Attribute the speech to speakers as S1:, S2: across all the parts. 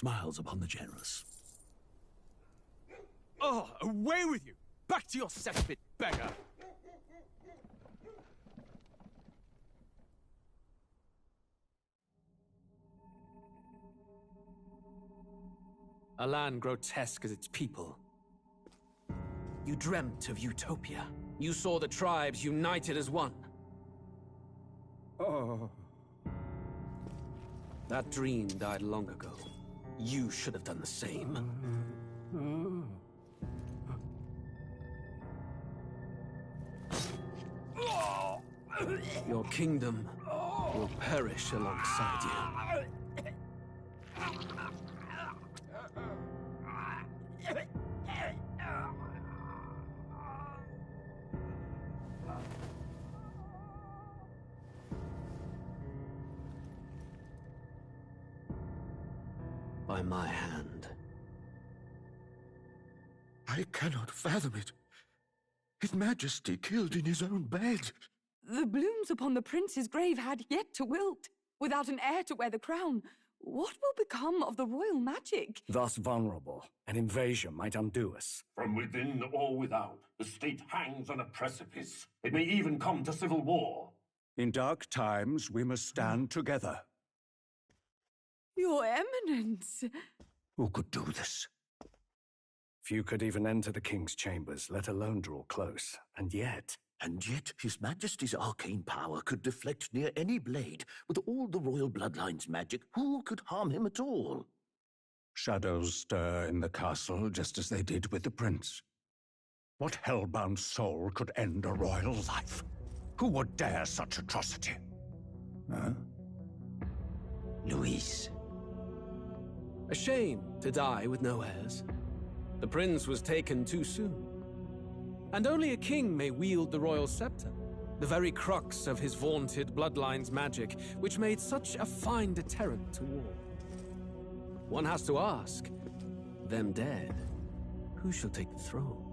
S1: smiles upon the generous.
S2: Oh, away with you! Back to your cesspit, beggar! A land grotesque as its people. You dreamt of utopia. You saw the tribes united as one.
S3: Oh.
S2: That dream died long ago. You should have done the same. Your kingdom will perish alongside you. By my hand.
S1: I cannot fathom it. His Majesty killed in his own bed.
S4: The blooms upon the prince's grave had yet to wilt. Without an heir to wear the crown, what will become of the royal magic?
S3: Thus vulnerable, an invasion might undo us.
S5: From within or without, the state hangs on a precipice. It may even come to civil war.
S3: In dark times, we must stand together.
S4: Your Eminence!
S3: Who could do this? Few could even enter the king's chambers, let alone draw close. And yet,
S1: His Majesty's arcane power could deflect near any blade. With all the royal bloodline's magic, who could harm him at all?
S3: shadows stir in the castle just as they did with the prince. What hellbound soul could end a royal life? Who would dare such atrocity? Huh?
S1: Luis.
S2: A shame to die with no heirs. The prince was taken too soon. And only a king may wield the royal scepter, the very crux of his vaunted bloodline's magic, which made such a fine deterrent to war. One has to ask, them dead, who shall take the throne?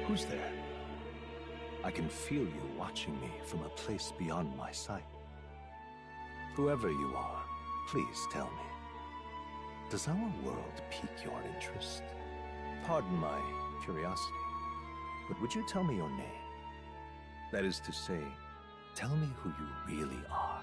S6: Who's there? I can feel you watching me from a place beyond my sight. Whoever you are, please tell me. Does our world pique your interest? Pardon my curiosity, but would you tell me your name? That is to say, tell me who you really are.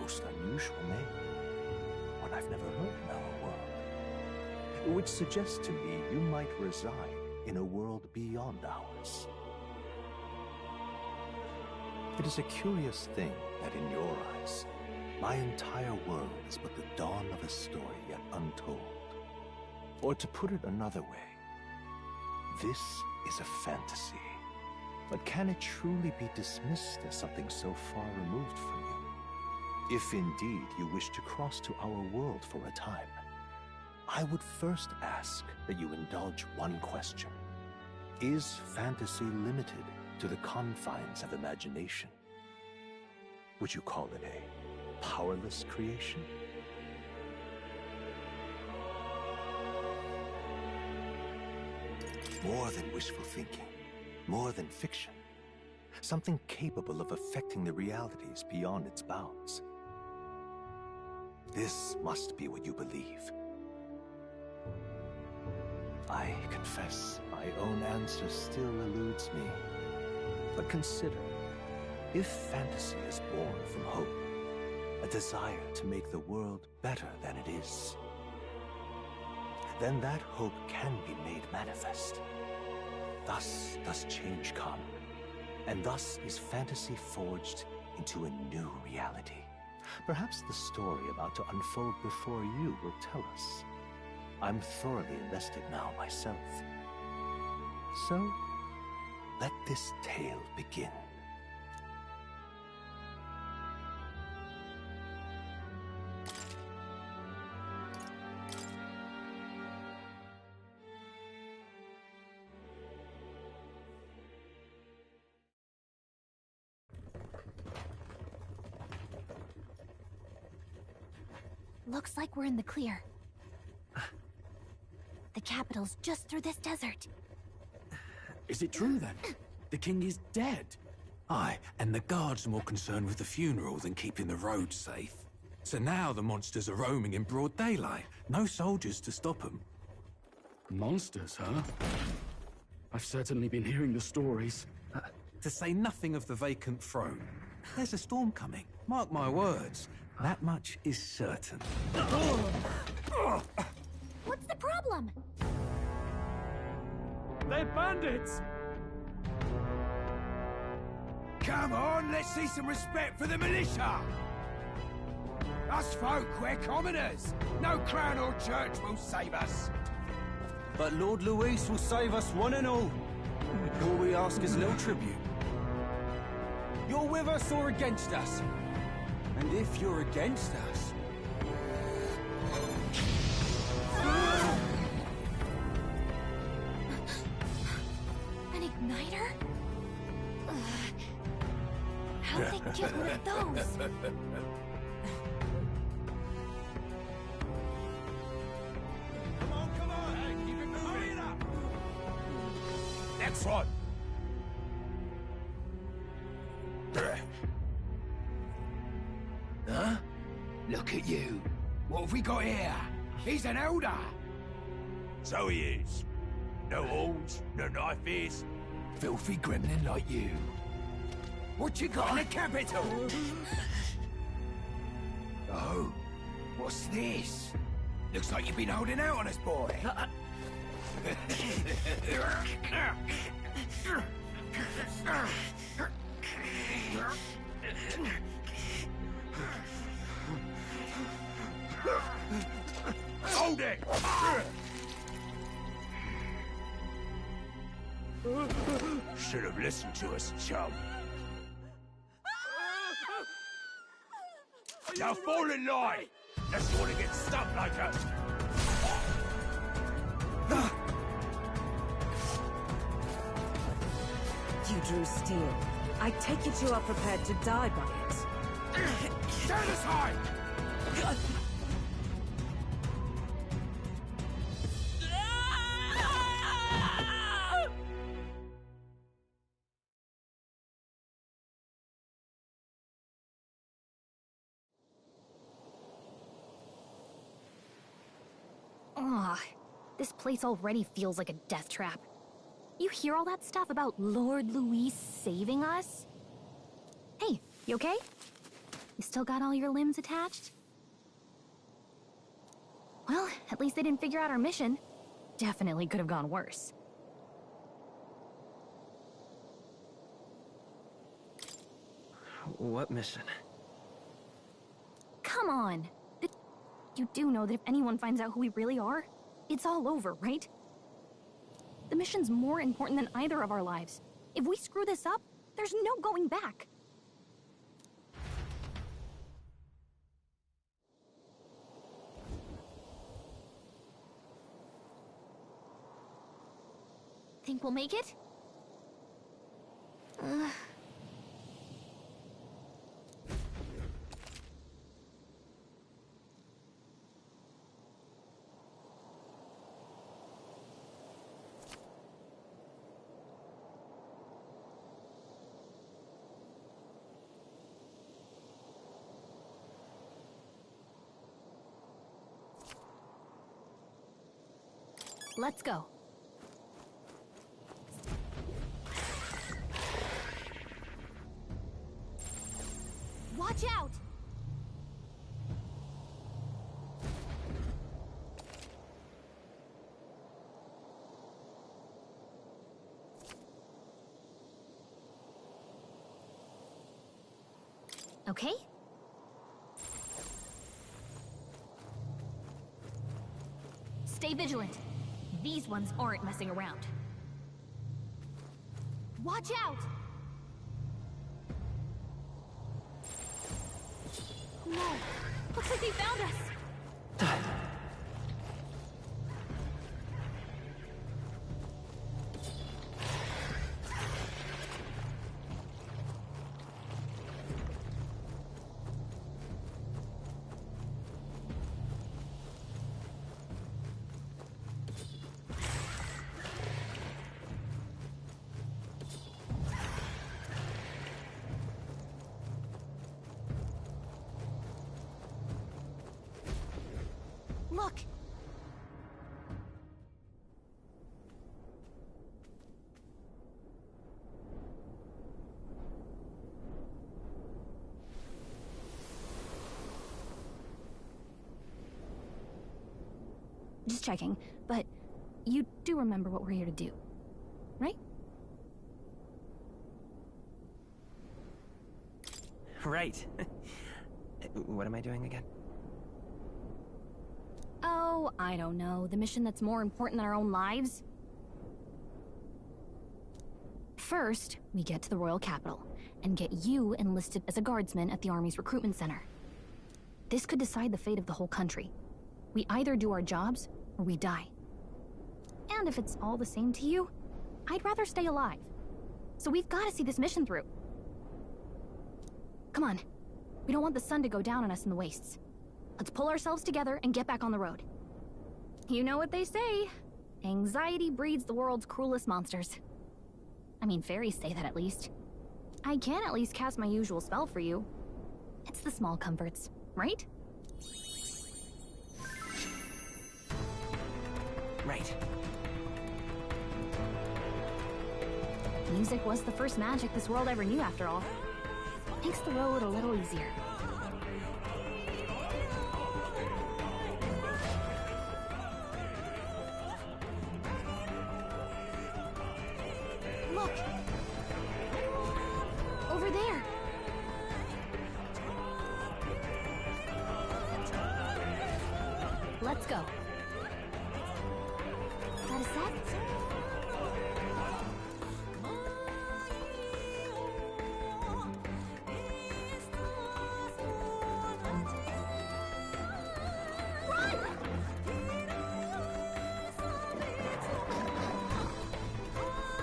S6: most unusual name, one I've never heard in our world, which suggests to me you might reside in a world beyond ours. It is a curious thing that in your eyes, my entire world is but the dawn of a story yet untold. Or to put it another way, this is a fantasy. But can it truly be dismissed as something so far removed from you? If indeed you wish to cross to our world for a time, I would first ask that you indulge one question. Is fantasy limited to the confines of imagination? Would you call it a powerless creation? More than wishful thinking, more than fiction, something capable of affecting the realities beyond its bounds. This must be what you believe. I confess my own answer still eludes me. But consider, if fantasy is born from hope, a desire to make the world better than it is, then that hope can be made manifest. Thus does change come, and thus is fantasy forged into a new reality. Perhaps the story about to unfold before you will tell us. I'm thoroughly invested now myself. So, let this tale begin.
S7: Looks like we're in the clear. The capital's just through this desert.
S2: Is it true, then? The king is dead?
S8: Aye, and the guards are more concerned with the funeral than keeping the roads safe. So now the monsters are roaming in broad daylight. No soldiers to stop them.
S2: Monsters, huh? I've certainly been hearing the stories.
S8: To say nothing of the vacant throne. There's a storm coming, mark my words. That much is certain.
S7: What's the problem?
S2: They're bandits!
S9: Come on, let's see some respect for the militia! Us folk, we're commoners. No crown or church will save us.
S10: But Lord Luis will save us one and all. All we ask is no tribute. You're with us or against us? And if you're against us...
S7: An igniter? How'd they get one of those?
S9: Come on, hey, keep it moving up! Next one! Huh? Look at you. What have we got here? He's an elder. So he is. No horns, no knife ears. Filthy gremlin like you. What you got in the capital? Oh, what's this? Looks like you've been holding out on us, boy. Hold it! Should have listened to us, chum. Now fall in line! Unless you want to get stuck like us.
S11: You drew steel. I take it you are prepared to die by it.
S9: Stand aside!
S7: Ugh, this place already feels like a death trap. You hear all that stuff about Lord Luis saving us? Hey, you okay? You still got all your limbs attached? Well, at least they didn't figure out our mission. Definitely could have gone worse.
S12: What mission?
S7: Come on! You do know that if anyone finds out who we really are, it's all over, right? The mission's more important than either of our lives. If we screw this up, there's no going back. Think we'll make it? Let's go. Watch out! Okay? Stay vigilant. These ones aren't messing around. Watch out! No! Looks like they found us! Look! Just checking, but you do remember what we're here to do, right?
S12: Right. What am I doing again?
S7: Oh, I don't know. The mission that's more important than our own lives? First, we get to the royal capital and get you enlisted as a guardsman at the army's recruitment center. This could decide the fate of the whole country. We either do our jobs or we die. And if it's all the same to you, I'd rather stay alive. So we've got to see this mission through. Come on. We don't want the sun to go down on us in the wastes. Let's pull ourselves together and get back on the road. You know what they say. Anxiety breeds the world's cruelest monsters. I mean, fairies say that at least. I can at least cast my usual spell for you. It's the small comforts, right?
S12: Right.
S7: Music was the first magic this world ever knew, after all. Makes the road a little easier. Look! Over there! Let's go. Got a set?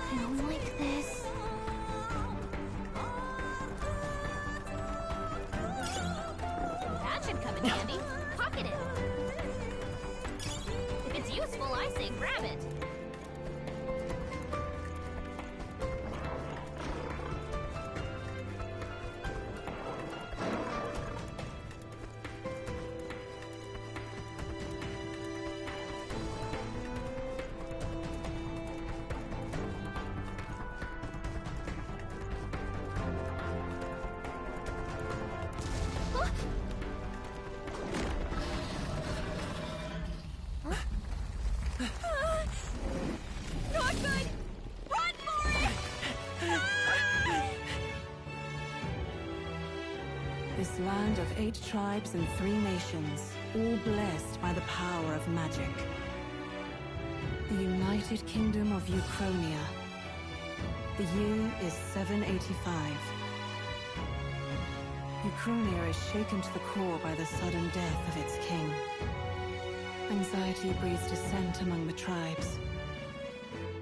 S7: I don't like this. That should come in handy. Pocket it. If it's useful, I say grab it.
S13: Not good! Run for it!
S11: This land of 8 tribes and 3 nations, all blessed by the power of magic. The United Kingdom of Uchronia. The year is 785. Uchronia is shaken to the core by the sudden death of its king. Anxiety breeds dissent among the tribes.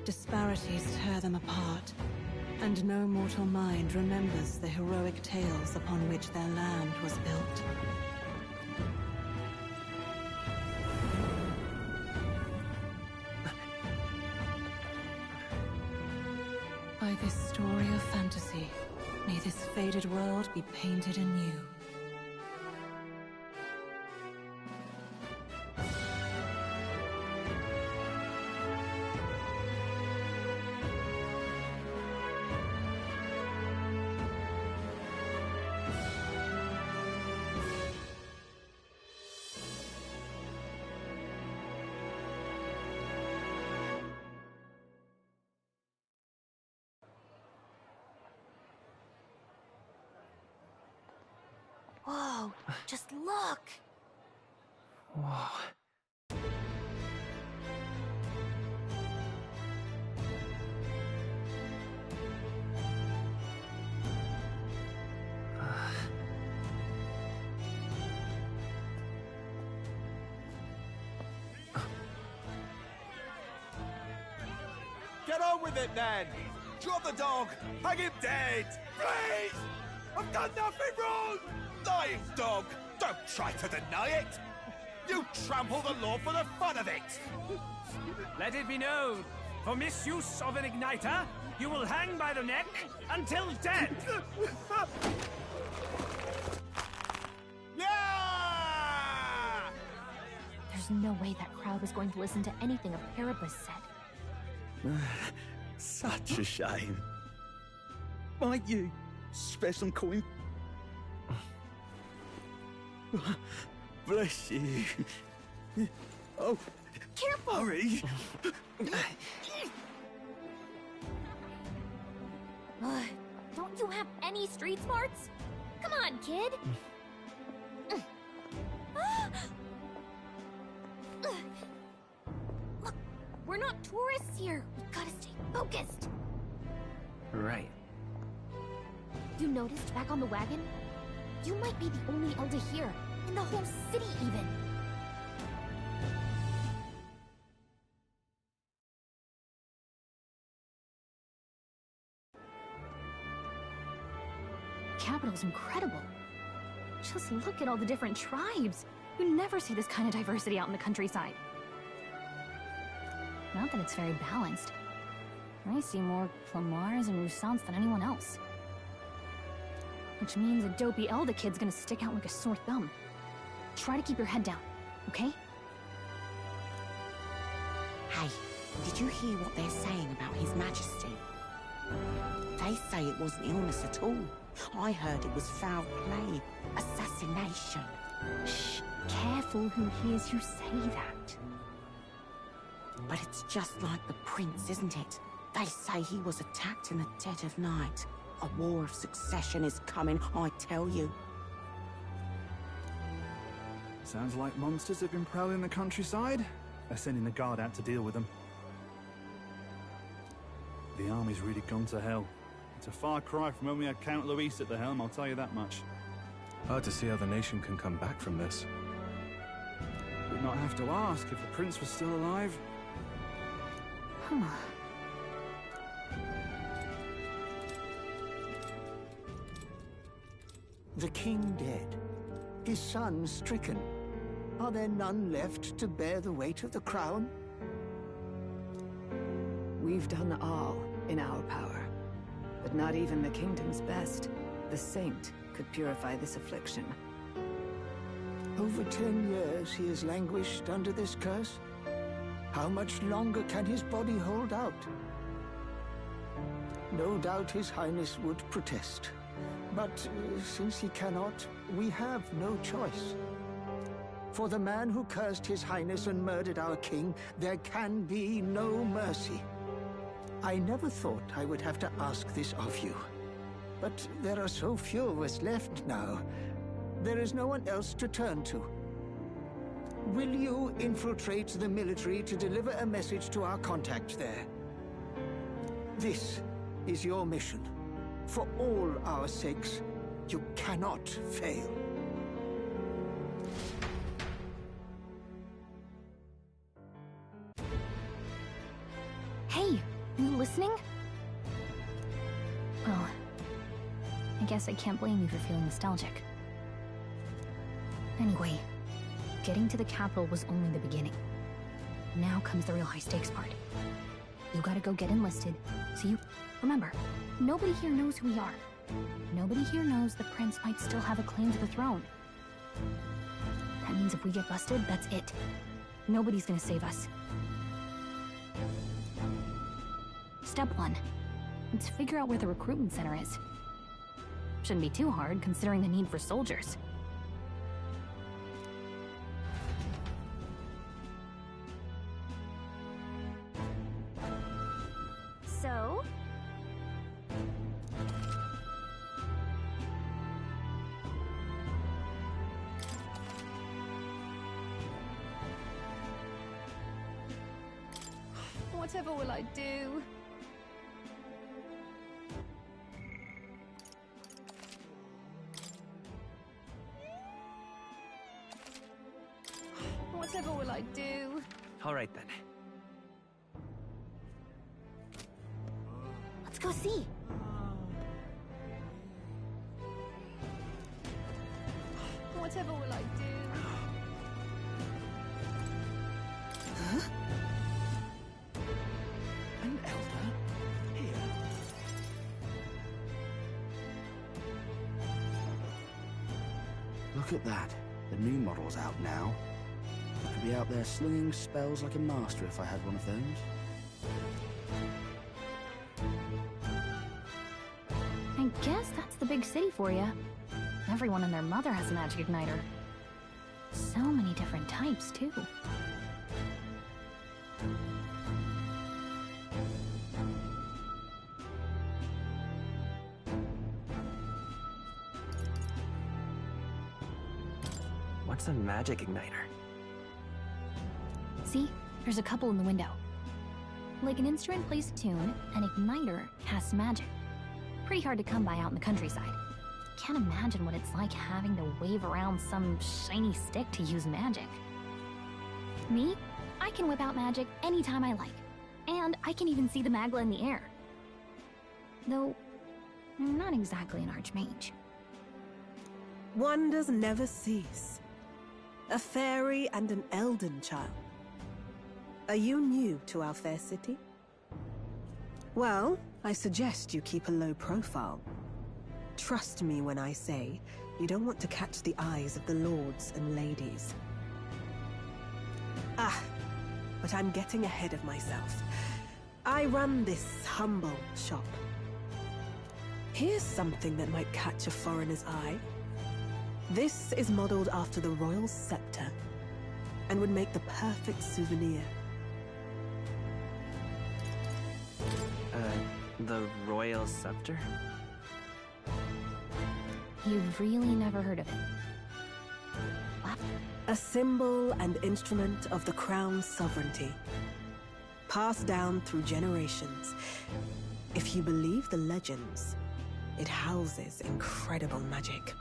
S11: Disparities tear them apart, and no mortal mind remembers the heroic tales upon which their land was built. By this story of fantasy, may this faded world be painted anew.
S13: Whoa, just look!
S12: Whoa.
S10: Get on with it, then! Drop the dog! Hang him dead! Please! I've done nothing wrong! Lying dog! Don't try to deny it! You trample the law for the fun of it!
S14: Let it be known, for misuse of an igniter, you will hang by the neck until dead!
S10: Yeah!
S7: There's no way that crowd was going to listen to anything a Paribus said.
S1: Such a shame. Might you spare some coin? Bless you. Oh,
S7: careful!
S1: Hurry!
S7: Don't you have any street smarts? Come on, kid! Look, we're not tourists here. We gotta stay focused.
S12: Right.
S7: You noticed back on the wagon? You might be the only elder here, in the whole city even. Capital's incredible. Just look at all the different tribes. You never see this kind of diversity out in the countryside. Not that it's very balanced. I see more Plamars and Roussants than anyone else. Which means a dopey elder kid's gonna stick out like a sore thumb. Try to keep your head down, okay?
S15: Hey, did you hear what they're saying about His Majesty? They say it wasn't illness at all. I heard it was foul play, assassination.
S7: Shh, careful who hears you say that.
S15: But it's just like the prince, isn't it? They say he was attacked in the dead of night. A war of succession is coming, I tell you.
S16: Sounds like monsters have been prowling the countryside. They're sending the guard out to deal with them. The army's really gone to hell. It's a far cry from when we had Count Luis at the helm, I'll tell you that much.
S17: Hard to see how the nation can come back from this.
S16: We'd not have to ask if the prince was still alive.
S18: The king dead, his son stricken. Are there none left to bear the weight of the crown?
S4: We've done all in our power, but not even the kingdom's best, the saint, could purify this affliction.
S18: Over 10 years he has languished under this curse. How much longer can his body hold out? No doubt His Highness would protest. But since he cannot, we have no choice. For the man who cursed His Highness and murdered our king, there can be no mercy. I never thought I would have to ask this of you. But there are so few of us left now. There is no one else to turn to. Will you infiltrate the military to deliver a message to our contact there? This is your mission. For all our sakes, you cannot fail.
S7: Hey, are you listening? Well, I guess I can't blame you for feeling nostalgic. Anyway, getting to the capital was only the beginning. Now comes the real high-stakes part. You gotta go get enlisted, so you... Remember, nobody here knows who we are. Nobody here knows the prince might still have a claim to the throne. That means if we get busted, that's it. Nobody's gonna save us. Step 1. Let's figure out where the recruitment center is. Shouldn't be too hard, considering the need for soldiers.
S13: So?
S4: Whatever will I do? Whatever will I do?
S12: All right then.
S7: Let's go see.
S4: Whatever will I do?
S18: Huh? An elder? Here.
S19: Look at that. The new model's out now. I could be out there slinging spells like a master if I had one of those.
S7: I guess that's the big city for you. Everyone and their mother has a magic igniter. So many different types, too.
S12: What's a magic igniter?
S7: See? There's a couple in the window. Like an instrument plays a tune, an igniter casts magic. Pretty hard to come by out in the countryside. Can't imagine what it's like having to wave around some shiny stick to use magic. Me? I can whip out magic anytime I like. And I can even see the Magla in the air. Though, I'm not exactly an archmage.
S11: Wonders never cease. A fairy and an elden child. Are you new to our fair city? Well, I suggest you keep a low profile. Trust me when I say you don't want to catch the eyes of the lords and ladies. But I'm getting ahead of myself. I run this humble shop. Here's something that might catch a foreigner's eye. This is modeled after the royal scepter and would make the perfect souvenir.
S12: The royal scepter?
S7: You've really never heard of it? What?
S11: A symbol and instrument of the crown's sovereignty. Passed down through generations. If you believe the legends, it houses incredible magic.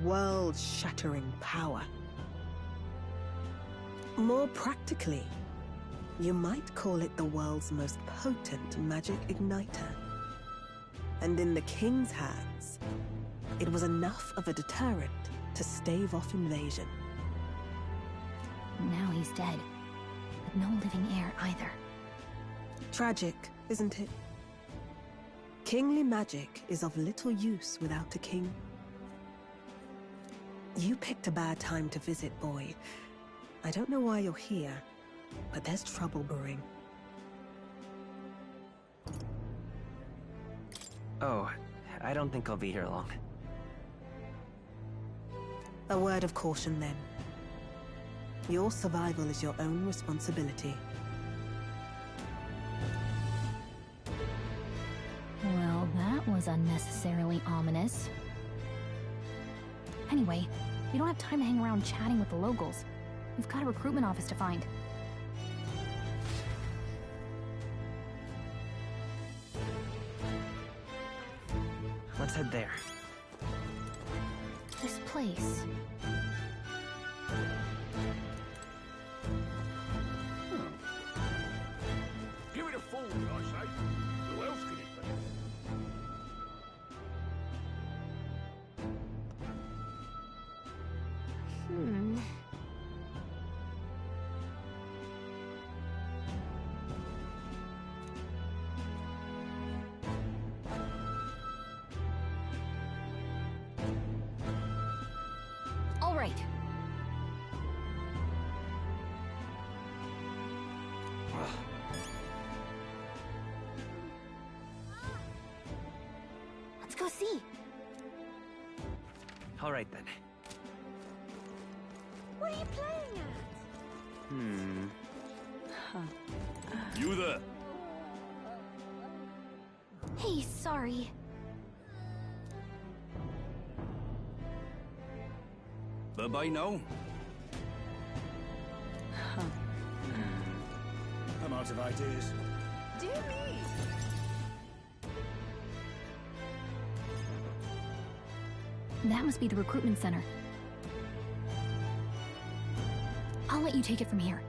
S11: World-shattering power. More practically, you might call it the world's most potent magic igniter. And in the king's hands, it was enough of a deterrent to stave off invasion.
S7: Now he's dead, with no living heir either.
S11: Tragic, isn't it? Kingly magic is of little use without a king. You picked a bad time to visit, boy. I don't know why you're here, but there's trouble brewing.
S12: Oh, I don't think I'll be here long.
S11: A word of caution, then. Your survival is your own responsibility.
S7: Well, that was unnecessarily ominous. Anyway, we don't have time to hang around chatting with the locals. We've got a recruitment office to find.
S12: Let's head there.
S7: This place.
S9: Give it a fool, I say. Who else can it be?
S7: All right. Let's go see.
S12: All right, then.
S13: What are you playing at?
S9: You there?
S7: Hey, sorry.
S10: Bye-bye now.
S14: I'm out of ideas.
S13: Dear me!
S7: That must be the recruitment center. I'll let you take it from here.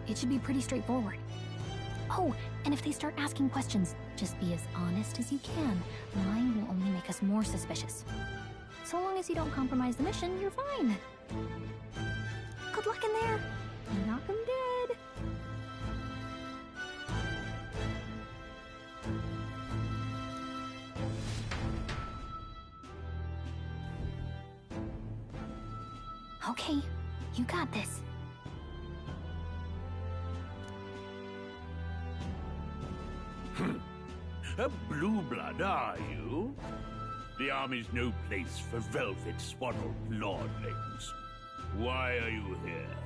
S7: It should be pretty straightforward. Oh, and if they start asking questions, just be as honest as you can. Lying will only make us more suspicious. So long as you don't compromise the mission, you're fine. Good luck in there. Knock 'em dead. Okay, you got this.
S9: A blue blood, are you? The army's no place for velvet-swaddled lordlings. Why are you here?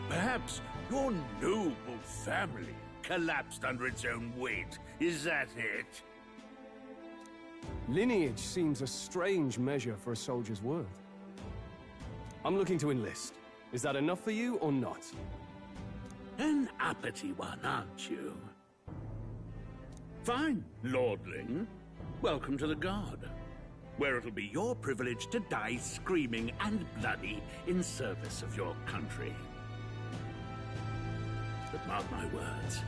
S9: Perhaps your noble family collapsed under its own weight. Is that it?
S2: Lineage seems a strange measure for a soldier's worth. I'm looking to enlist. Is that enough for you or not?
S9: An uppity one, aren't you? Fine, lordling. Welcome to the Guard, where it'll be your privilege to die screaming and bloody in service of your country. But mark my words,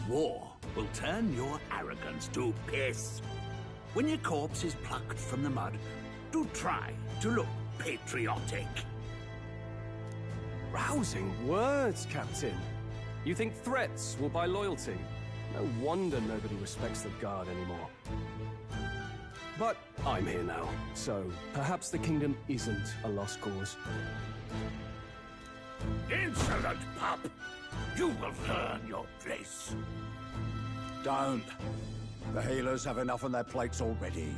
S9: war will turn your arrogance to piss. When your corpse is plucked from the mud, do try to look patriotic.
S2: Rousing words, Captain. You think threats will buy loyalty? No wonder nobody respects the Guard anymore. But I'm here now, so perhaps the kingdom isn't a lost cause.
S9: Insolent pup! You will learn your place.
S3: Don't. The healers have enough on their plates already.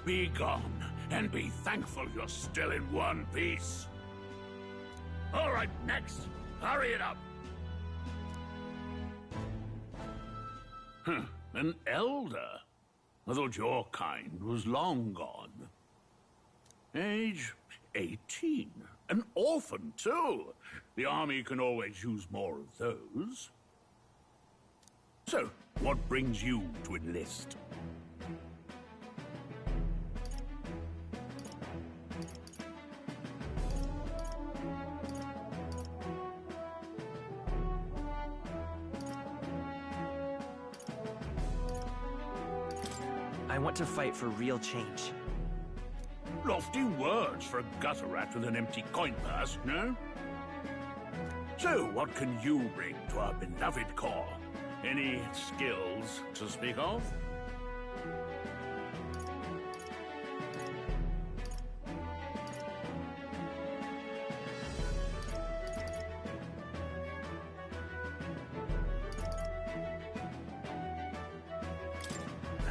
S9: Be gone, and be thankful you're still in one piece. All right, next. Hurry it up. An elder? I thought your kind was long gone. Age 18. An orphan, too. The army can always use more of those. So, what brings you to enlist?
S12: I want to fight for real change.
S9: Lofty words for a gutter rat with an empty coin purse, no? So, what can you bring to our beloved corps? Any skills to speak of?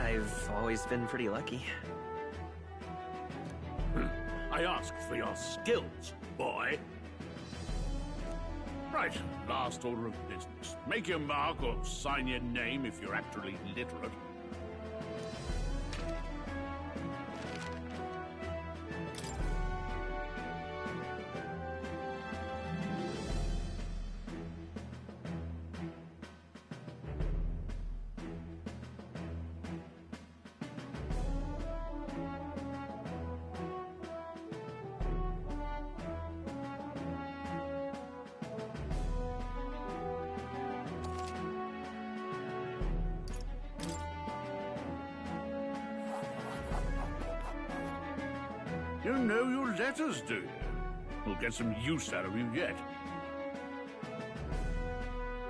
S12: I've always been pretty lucky.
S20: I asked for your skills, boy. Right, last order of business. Make your mark or sign your name if you're actually literate. You know your letters, do you? We'll get some use out of you yet.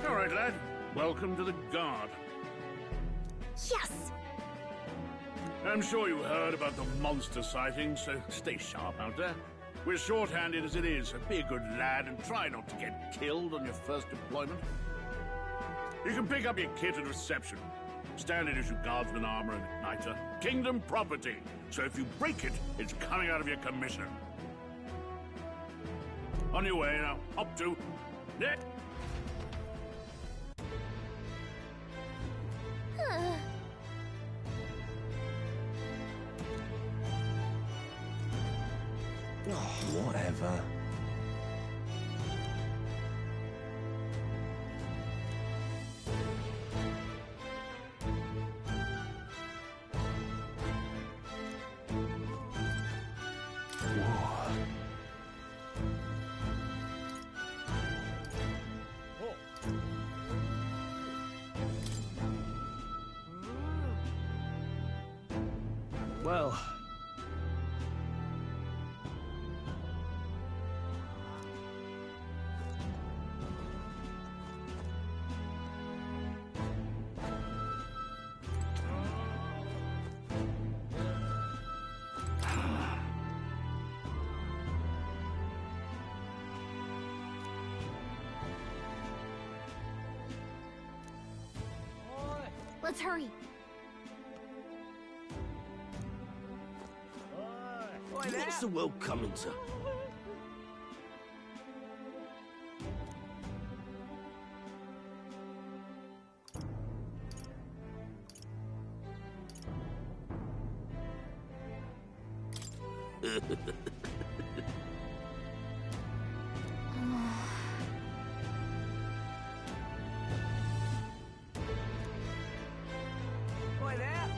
S20: All right, lad. Welcome to the Guard.
S15: Yes!
S20: I'm sure you heard about the monster sightings, so stay sharp out there. We're short-handed as it is, so be a good lad and try not to get killed on your first deployment. You can pick up your kit at reception. Standard issue guardsman armor and igniter. Kingdom property. So if you break it, it's coming out of your commission. On your way now. Up to... Nick.
S6: Whatever.
S10: Well...
S7: Let's hurry.
S1: What's the world coming to?
S14: Boy there!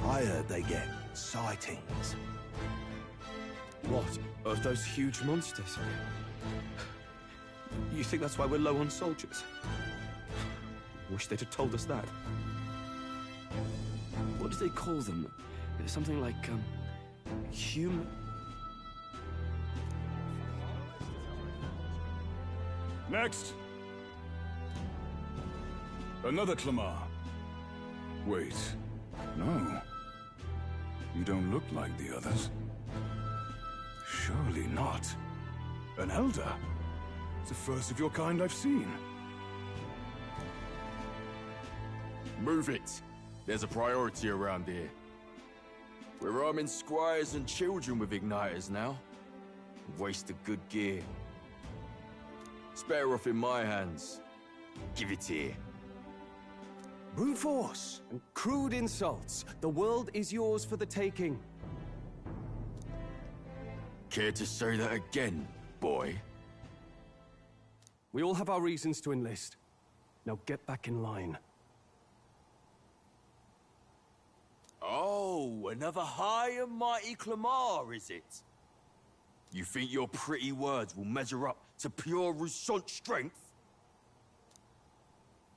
S6: I heard they get sightings.
S10: What? Of those huge monsters? You think that's why we're low on soldiers? Wish they'd have told us that. What do they call them? Something like, human...
S21: Next! Another Clamar. Wait, no. You don't look like the others. Surely not. An elder? It's the first of your kind I've seen.
S22: Move it. There's a priority around here. We're arming squires and children with igniters now. Waste of good gear. It's better off in my hands. Give it here.
S10: Brute force and crude insults. The world is yours for the taking.
S22: Care to say that again, boy?
S10: We all have our reasons to enlist. Now get back in line.
S22: Oh, another high and mighty Clamar, is it? You think your pretty words will measure up to pure Rousseau strength?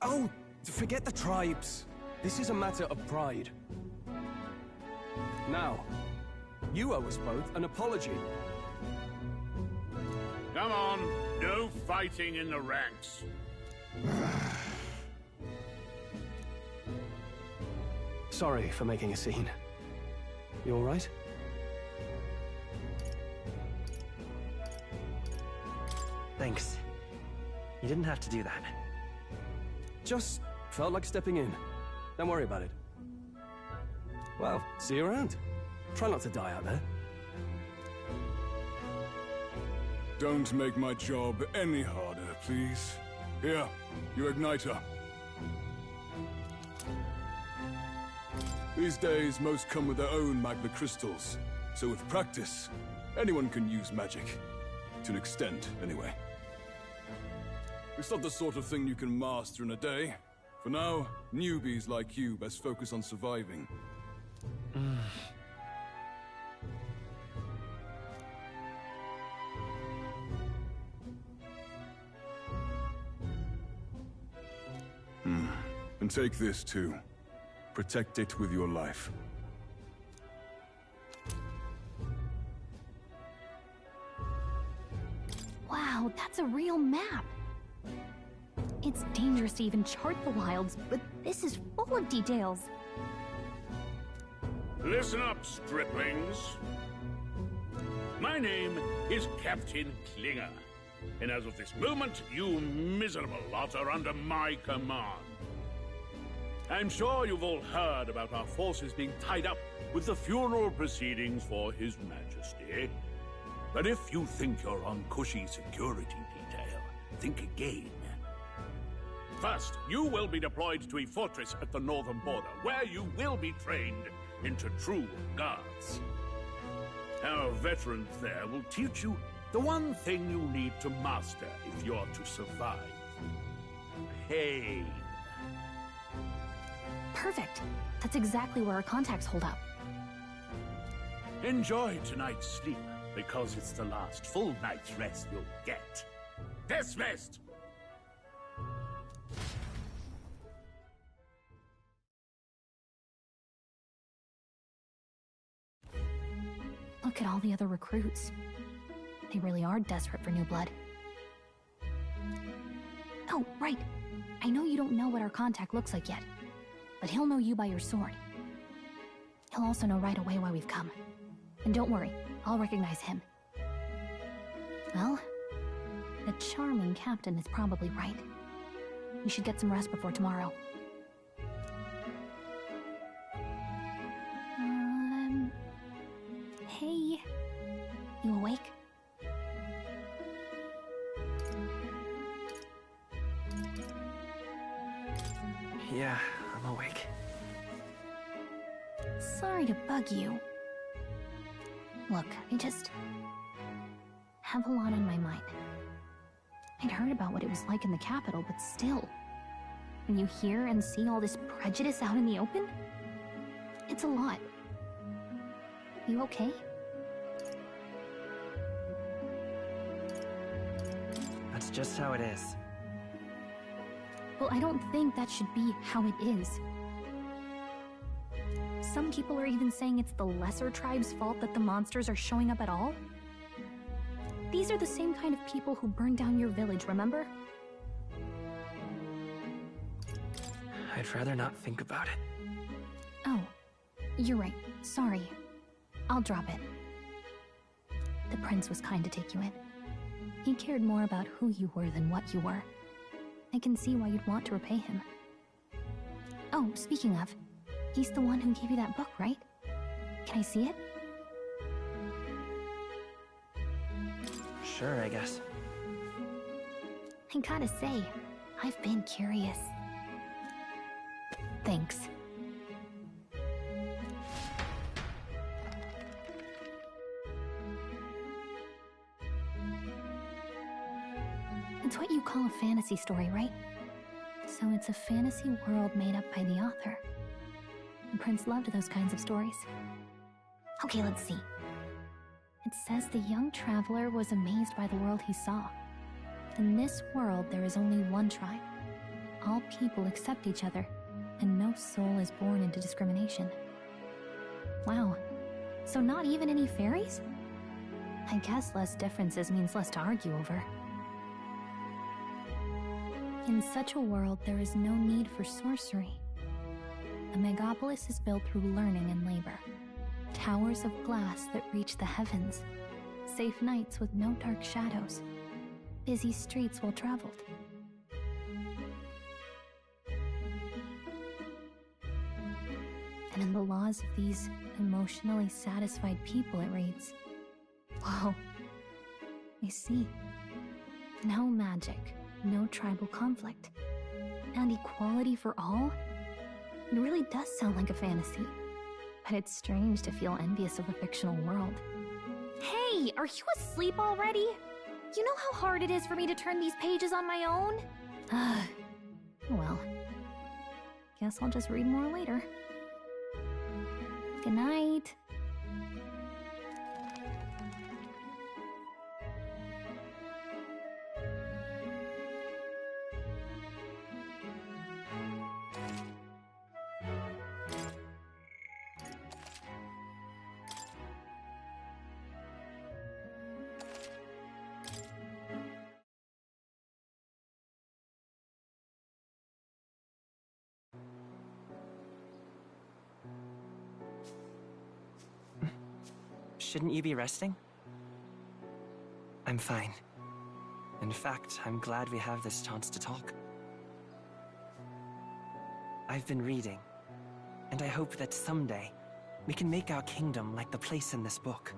S10: Oh, forget the tribes. This is a matter of pride. Now, you owe us both an apology.
S20: Come on, no fighting in the ranks.
S10: Sorry for making a scene. You all right?
S12: Thanks. You didn't have to do that.
S10: Just felt like stepping in. Don't worry about it. Well, see you around. Try not to die out there.
S21: Don't make my job any harder, please. Here, you igniter. These days, most come with their own magna crystals. So with practice, anyone can use magic. To an extent, anyway. It's not the sort of thing you can master in a day. For now, newbies like you best focus on surviving. And take this too. Protect it with your life.
S7: Wow, that's a real map. It's dangerous to even chart the wilds, but this is full of details.
S20: Listen up, striplings. My name is Captain Klinger, and as of this moment, you miserable lot are under my command. I'm sure you've all heard about our forces being tied up with the funeral proceedings for His Majesty. But if you think you're on cushy security detail, think again. First, you will be deployed to a fortress at the northern border, where you will be trained into true guards. Our veterans there will teach you the one thing you need to master if you're to survive. Pain.
S7: Perfect. That's exactly where our contacts hold up.
S20: Enjoy tonight's sleep, because it's the last full night's rest you'll get. Dismissed!
S7: Look at all the other recruits. They really are desperate for new blood. Oh, right. I know you don't know what our contact looks like yet, but he'll know you by your sword. He'll also know right away why we've come. And don't worry, I'll recognize him. Well, the charming captain is probably right. We should get some rest before tomorrow. Hey. You awake?
S12: Yeah, I'm awake.
S7: Sorry to bug you. Look, I just have a lot on my mind. I'd heard about what it was like in the capital, but still, when you hear and see all this prejudice out in the open, it's a lot. You okay?
S12: That's just how it is.
S7: Well, I don't think that should be how it is. Some people are even saying it's the lesser tribe's fault that the monsters are showing up at all. These are the same kind of people who burned down your village, remember?
S12: I'd rather not think about it.
S7: Oh, you're right. Sorry. I'll drop it. The prince was kind to take you in. He cared more about who you were than what you were. I can see why you'd want to repay him. Oh, speaking of, he's the one who gave you that book, right? Can I see it?
S12: Sure, I guess.
S7: I gotta say, I've been curious. Thanks. It's what you call a fantasy story, right? So it's a fantasy world made up by the author. The prince loved those kinds of stories. Okay, let's see. It says the young traveler was amazed by the world he saw. In this world, there is only one tribe. All people accept each other, and no soul is born into discrimination. Wow. So not even any fairies? I guess less differences means less to argue over. In such a world, there is no need for sorcery. The megapolis is built through learning and labor. Towers of glass that reach the heavens. Safe nights with no dark shadows. Busy streets well traveled. And in the laws of these emotionally satisfied people, it reads, whoa, I see. No magic, no tribal conflict, and equality for all? It really does sound like a fantasy, but it's strange to feel envious of a fictional world.
S5: Hey, are you asleep already? You know how hard it is for me to turn these pages on my own?
S7: Well, guess I'll just read more later. Good night.
S12: Shouldn't you be resting? I'm fine. In fact, I'm glad we have this chance to talk. I've been reading, and I hope that someday we can make our kingdom like the place in this book.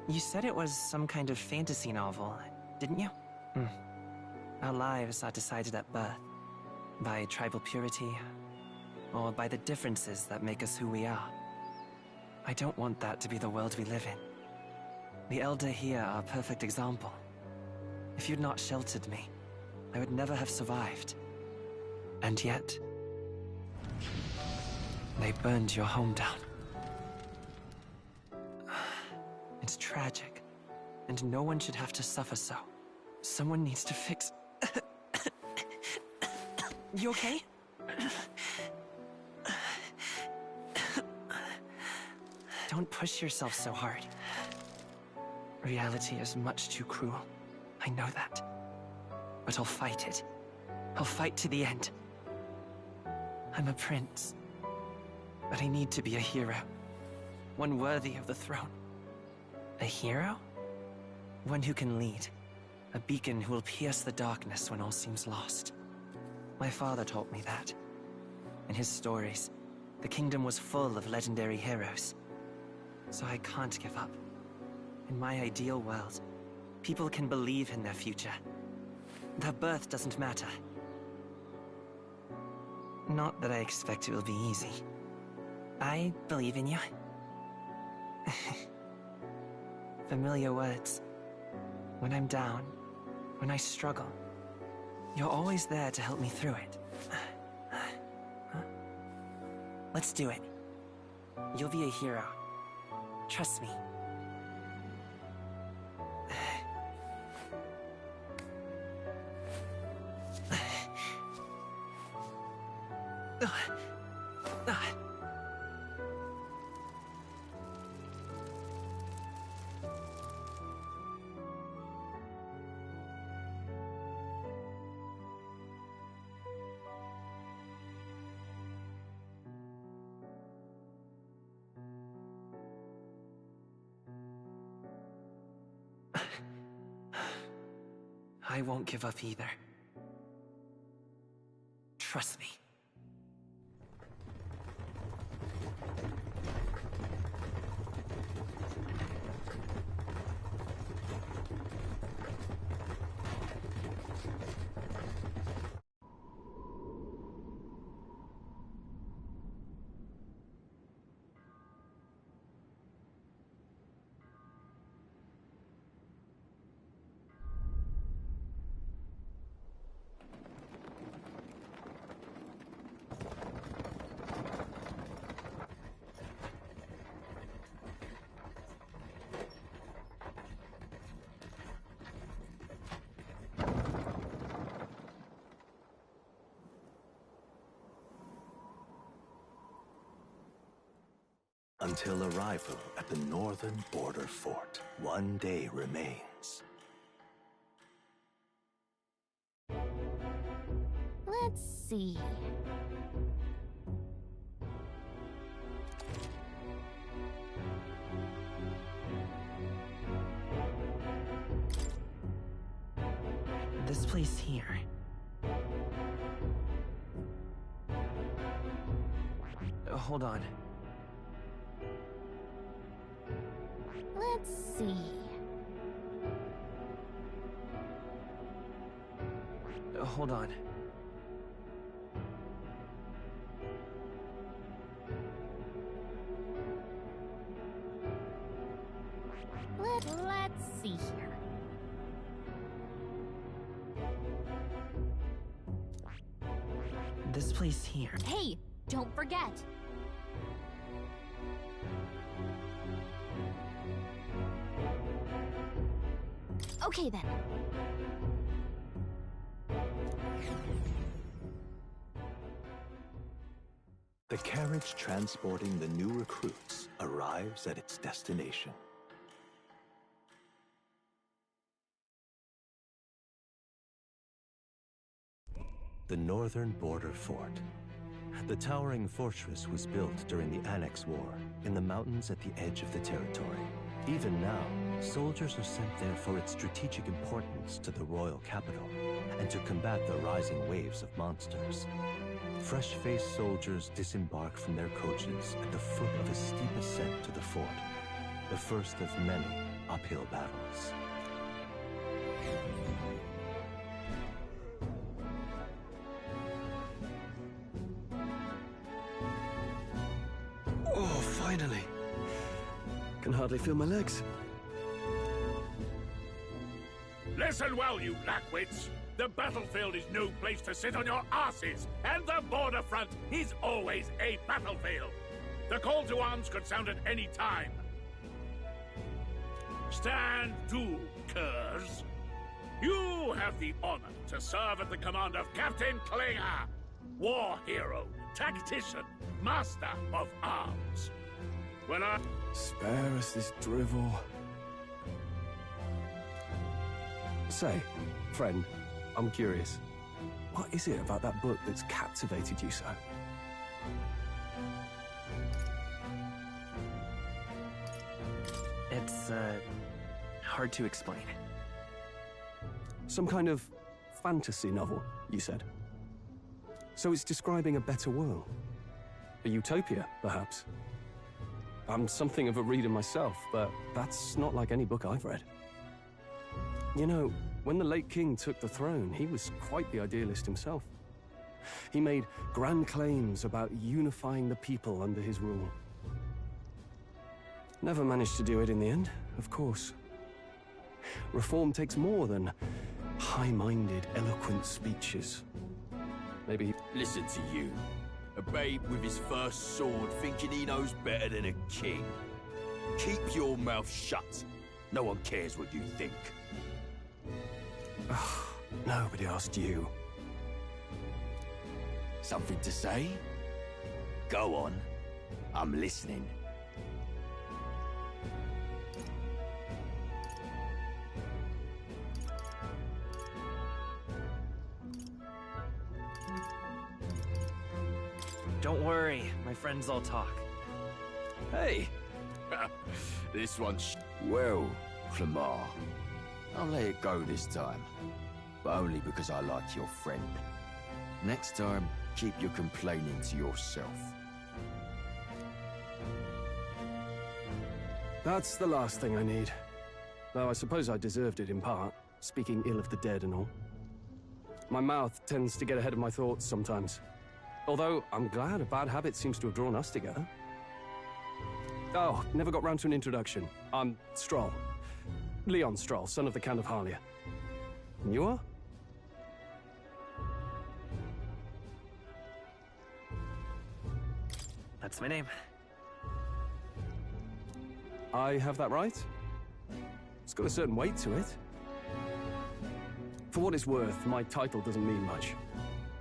S12: You said it was some kind of fantasy novel, didn't you? Our lives are decided at birth, by tribal purity, or by the differences that make us who we are. I don't want that to be the world we live in. The Elder here are a perfect example. If you'd not sheltered me, I would never have survived. And yet, they burned your home down. It's tragic, and no one should have to suffer so. Someone needs to fix... You okay? Don't push yourself so hard. Reality is much too cruel. I know that. But I'll fight it. I'll fight to the end. I'm a prince. But I need to be a hero. One worthy of the throne. A hero? One who can lead. A beacon who will pierce the darkness when all seems lost. My father taught me that. In his stories, the kingdom was full of legendary heroes. So I can't give up. In my ideal world, people can believe in their future. Their birth doesn't matter. Not that I expect it will be easy. I believe in you. Familiar words. When I'm down, when I struggle, you're always there to help me through it. Let's do it. You'll be a hero. Trust me. I won't give up either. Trust me.
S6: Until arrival at the northern border fort, one day remains.
S5: Let's see.
S12: This place here. Hold on.
S7: Let's see.
S12: Hold on.
S7: Let's see here.
S12: This place here.
S7: Hey, don't forget. Okay then.
S6: The carriage transporting the new recruits arrives at its destination. The northern border fort. The towering fortress was built during the Annex War in the mountains at the edge of the territory. Even now, soldiers are sent there for its strategic importance to the royal capital and to combat the rising waves of monsters. Fresh-faced soldiers disembark from their coaches at the foot of a steep ascent to the fort, the first of many uphill battles.
S8: Oh, finally. Can hardly feel my legs.
S20: Listen well, you lackwits. The battlefield is no place to sit on your asses, and the border front is always a battlefield. The call to arms could sound at any time. Stand to, curs. You have the honor to serve at the command of Captain Klinger, war hero, tactician, master of arms. When I...
S8: Spare us this drivel. Say, friend, I'm curious. What is it about that book that's captivated you so?
S12: It's, hard to explain.
S8: Some kind of fantasy novel, you said? So it's describing a better world? A utopia, perhaps? I'm something of a reader myself, but that's not like any book I've read. You know, when the late king took the throne, he was quite the idealist himself. He made grand claims about unifying the people under his rule. Never managed to do it in the end, of course. Reform takes more than high-minded, eloquent speeches. Maybe...
S22: Listen to you. A babe with his first sword thinking he knows better than a king. Keep your mouth shut. No one cares what you think.
S8: Nobody asked you.
S22: Something to say? Go on. I'm listening.
S12: Don't worry, my friends all talk.
S22: Hey! This one's... Well, Clamar, I'll let it go this time. But only because I like your friend. Next time, keep your complaining to yourself.
S8: That's the last thing I need. Though I suppose I deserved it in part, speaking ill of the dead and all. My mouth tends to get ahead of my thoughts sometimes. Although, I'm glad a bad habit seems to have drawn us together. Oh, never got round to an introduction. I'm Stroll. Leon Stroll, son of the Count of Harlia. And you are?
S12: That's my name.
S8: I have that right? It's got a certain weight to it. For what it's worth, my title doesn't mean much.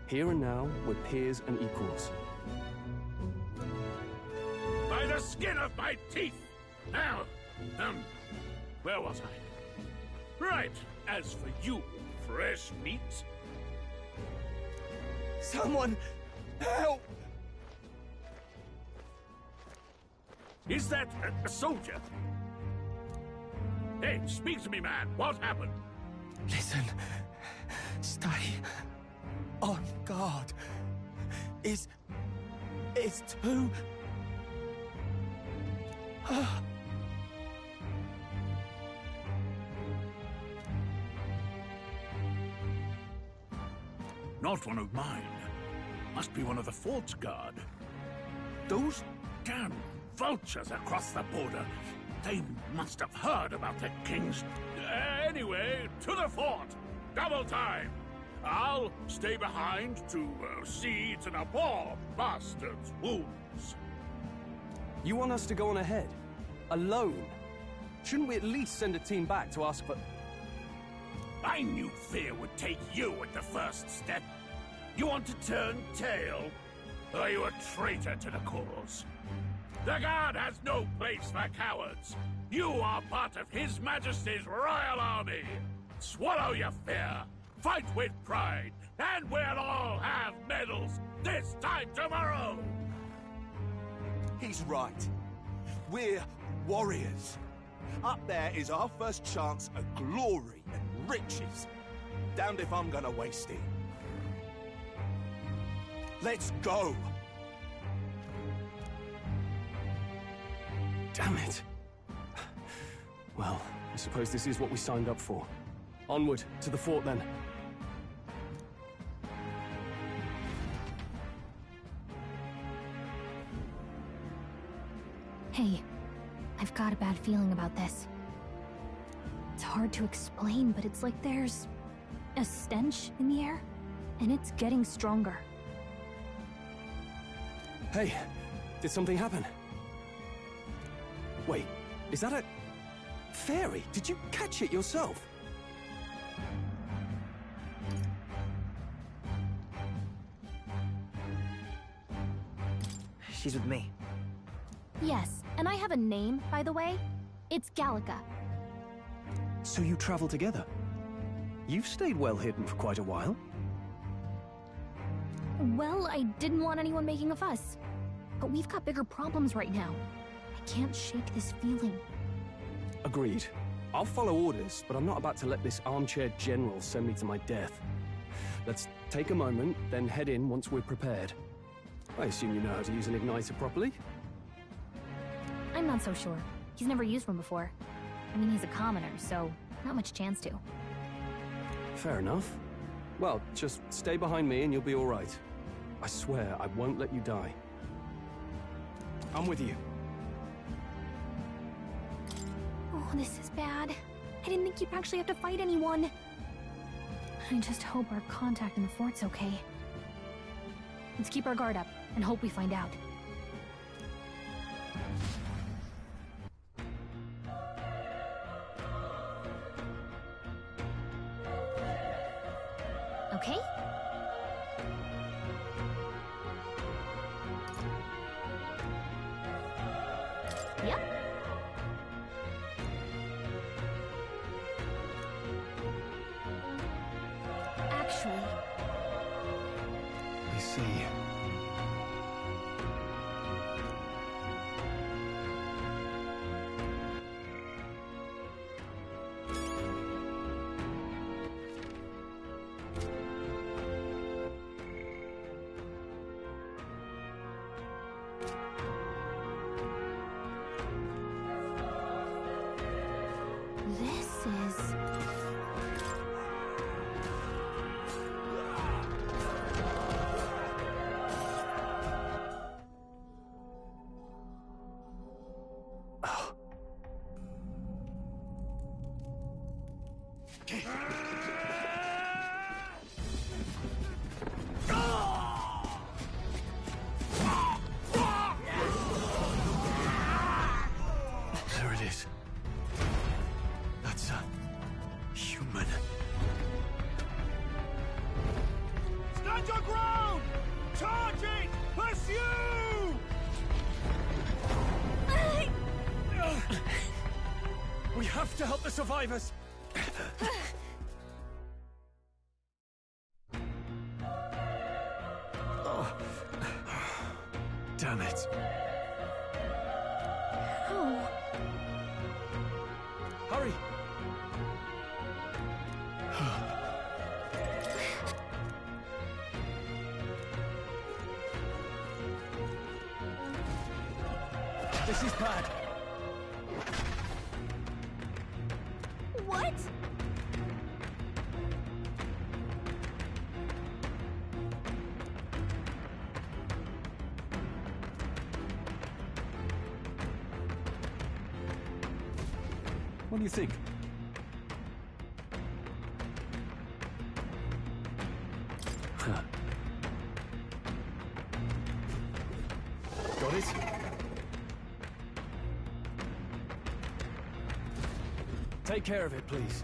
S8: Here and now, we're peers and equals.
S20: By the skin of my teeth! Now, where was I? Right, as for you, fresh meat...
S10: Someone, help!
S20: Is that a soldier? Hey, speak to me, man. What happened?
S10: Listen. Stay on guard. It's too...
S20: Not one of mine. Must be one of the fort's guard. Those damn vultures across the border. They must have heard about the king's... Anyway, to the fort! Double time! I'll stay behind to see to the poor bastard's wounds.
S8: You want us to go on ahead? Alone? Shouldn't we at least send a team back to ask for...
S20: I knew fear would take you at the first step. You want to turn tail? Are you a traitor to the cause? The Guard has no place for cowards. You are part of His Majesty's Royal Army. Swallow your fear. Fight with pride. And we'll all have medals this time tomorrow.
S9: He's right. We're warriors. Up there is our first chance at glory and riches. Damned if I'm gonna waste it. Let's go!
S8: Damn it. Well, I suppose this is what we signed up for. Onward, to the fort then.
S7: Hey, I've got a bad feeling about this. It's hard to explain, but it's like there's a stench in the air, and it's getting stronger.
S8: Hey, did something happen? Wait, is that a... fairy? Did you catch it yourself?
S16: She's with me.
S7: Yes, and I have a name, by the way. It's Gallica.
S8: So you travel together? You've stayed well hidden for quite a while.
S7: Well, I didn't want anyone making a fuss. But we've got bigger problems right now. I can't shake this feeling.
S8: Agreed. I'll follow orders, but I'm not about to let this armchair general send me to my death. Let's take a moment, then head in once we're prepared. I assume you know how to use an igniter properly?
S7: I'm not so sure. He's never used one before. I mean, he's a commoner, so not much chance to.
S8: Fair enough. Well, just stay behind me and you'll be all right. I swear I won't let you die. I'm with you.
S7: Oh, this is bad. I didn't think you'd actually have to fight anyone. I just hope our contact in the fort's okay. Let's keep our guard up and hope we find out. Okay? Yep. Actually...
S8: I see.
S7: This is...
S8: There it is. That's a... human.
S9: Stand your ground! Charging! Pursue!
S8: We have to help the survivors! Oh. Damn it.
S7: Oh.
S8: Hurry!
S2: This is bad.
S5: What?
S8: What do you think? Huh. Got it?
S2: Take care of it, please.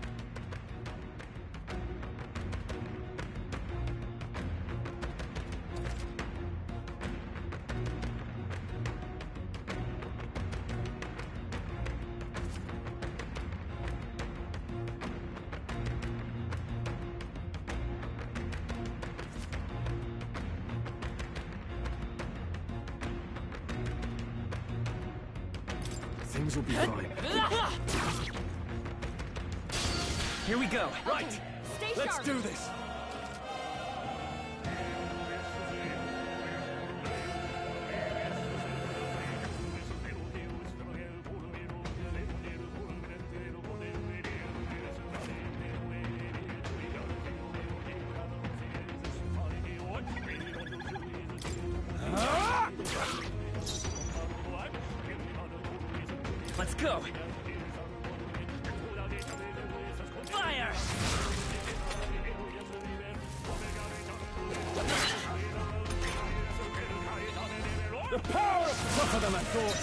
S8: Things will be fine.
S2: Here we go.
S8: Right.
S5: Stay
S2: Let's
S5: sharp.
S2: do this. Let's go. Fire! The power is tougher than I thought.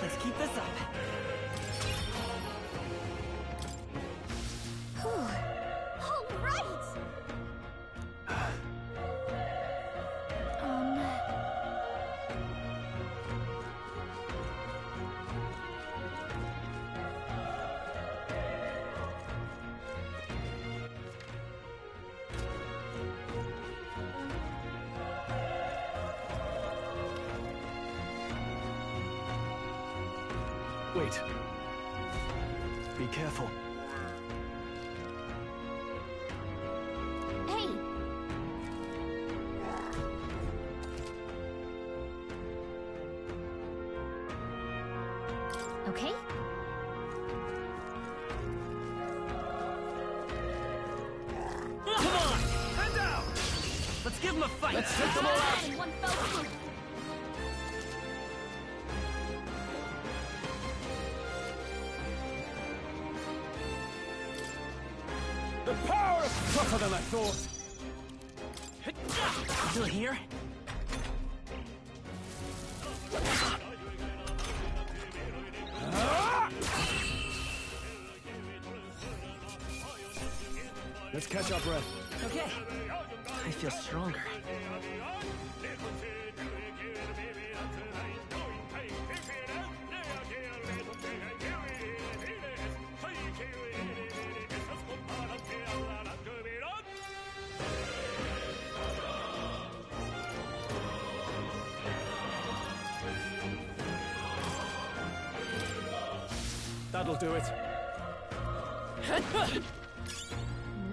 S12: Let's keep this up.
S5: All right.
S8: Wait. Be careful.
S5: Hey. Okay.
S2: Come on! Head down! Let's give them a fight! Let's take them all out!
S5: In one fell swoop.
S2: The power is tougher than I thought! Still here?
S8: Let's catch our breath.
S12: Okay. I feel stronger.
S2: That'll do it.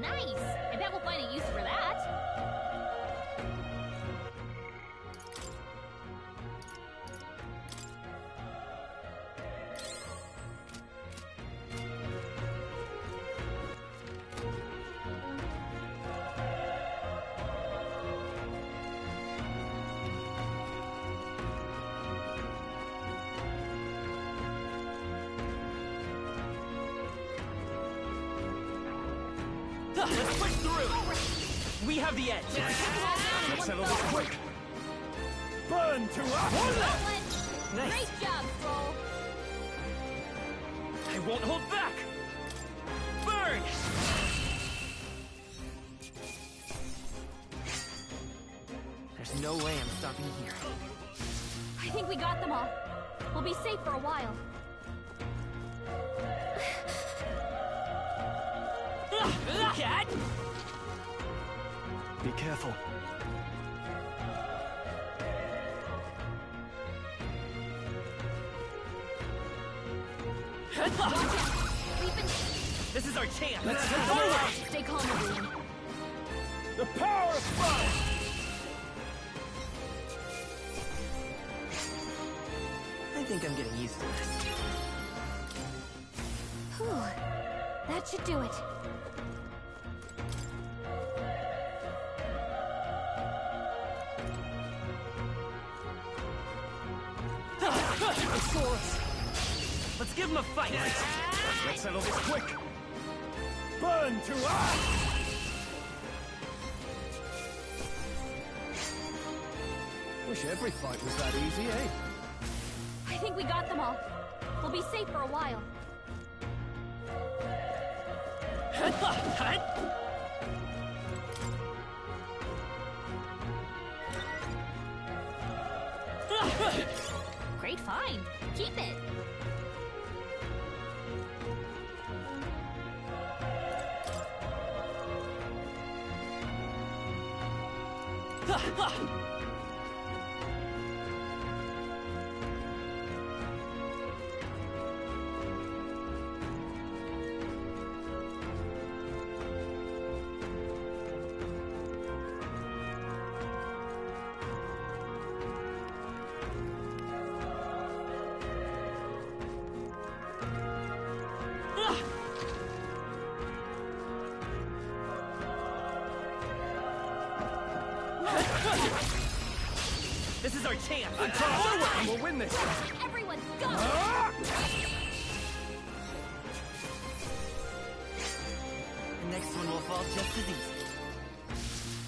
S5: Nice. I bet we'll find a use for that.
S2: Let's push through! We have the edge!
S8: Let's settle this quick!
S2: Burn to us! Nice.
S5: Great job, Stroll.
S2: I won't hold back! Burn!
S12: There's no way I'm stopping here.
S5: I think we got them all. We'll be safe for a while.
S2: Cat!
S8: Be careful.
S2: This is our chance! Let's
S5: Forward! Stay calm, everyone.
S14: The power of fire!
S12: I think I'm getting used to this.
S7: Whew. That should do it.
S14: They saw us!
S12: Let's give him a fight!
S14: Let's settle this quick! Burn to us! Wish every fight was that easy, eh?
S7: I think we got them all. We'll be safe for a while. Great find. Keep it.
S12: This is our chance!
S14: And we'll win this!
S7: Everyone, go!
S12: The next one will fall just as easy.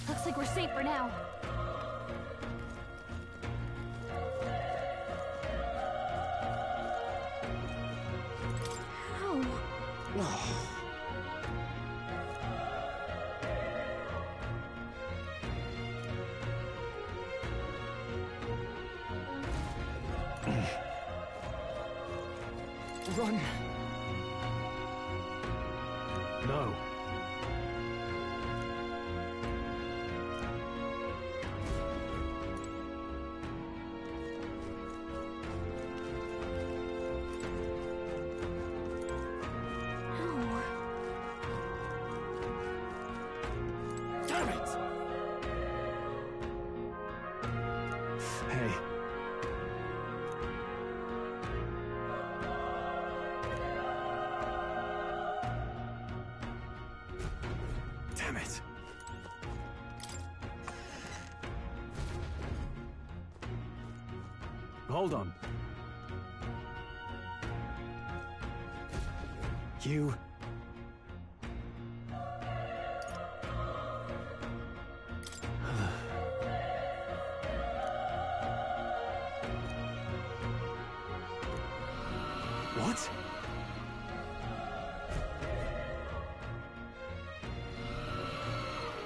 S7: Looks like we're safe for now. Ow.
S14: Run! No. Damn it! Hey. Damn it. Hold on. You... What?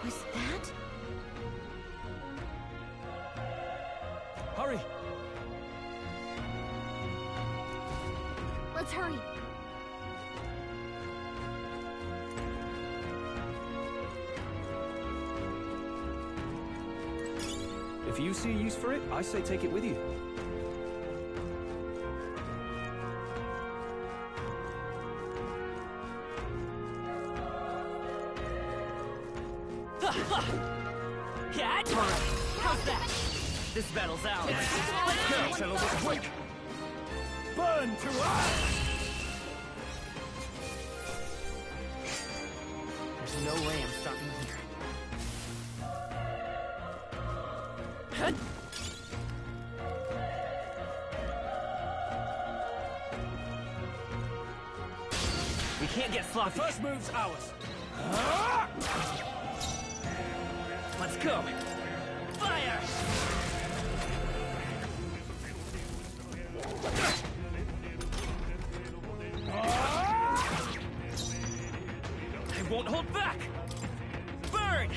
S7: Was that?
S14: Hurry!
S7: Let's hurry.
S8: If you see a use for it, I say take it with you.
S12: Yeah, how's that? This battle's ours. Let's go!
S14: Settle this quick! Burn to us!
S12: There's no way I'm stopping here. We can't get sloppy.
S14: The first move's ours.
S12: Let's go! Fire! I won't hold back! Burn!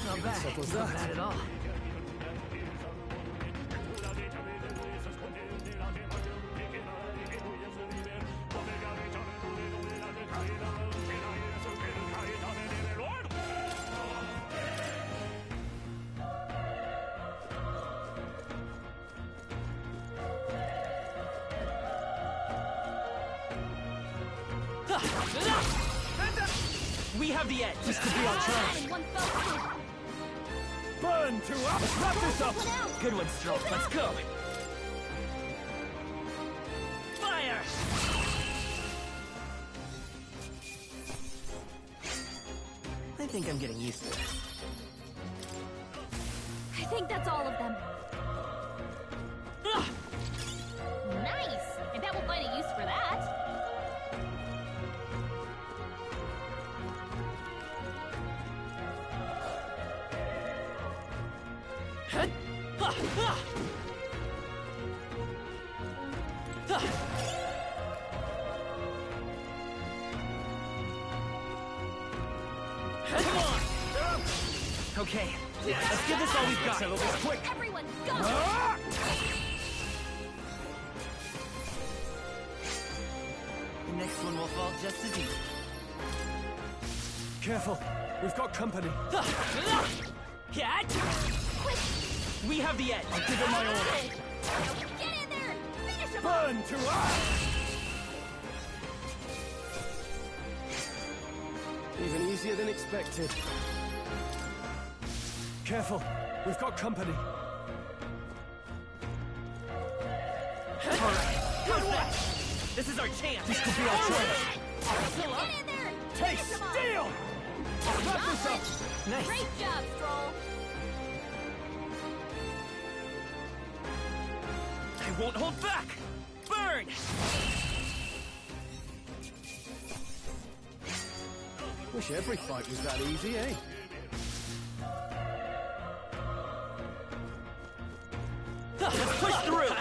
S12: Not bad. Not bad at all. We have the edge.
S10: This could be our chance. Burn to us! Let's wrap this up!
S12: Good one, Stroll. Let's go. Fire! I think I'm getting used to this.
S5: I think that's all of them. Nice! I bet we'll find a use for that.
S12: Come on! Okay, let's give this all we've got. Settle this quick.
S5: Everyone, go!
S12: The next one will fall just as easy.
S10: Careful, we've got company.
S12: Cat!
S5: Quick!
S12: We have the edge.
S10: I'll give it my all.
S5: Get in there! Finish him!
S10: Burn to us! Even easier than expected. Careful, we've got company.
S12: Alright, how's that? This is our chance.
S10: This could be our chance.
S5: Get in there!
S10: Take
S5: Finish him off.
S10: steel! Wrap this up!
S12: Nice.
S5: Great job, Stroll!
S12: I won't hold back! Burn!
S10: Wish every fight was that easy, eh?
S12: Let's push through!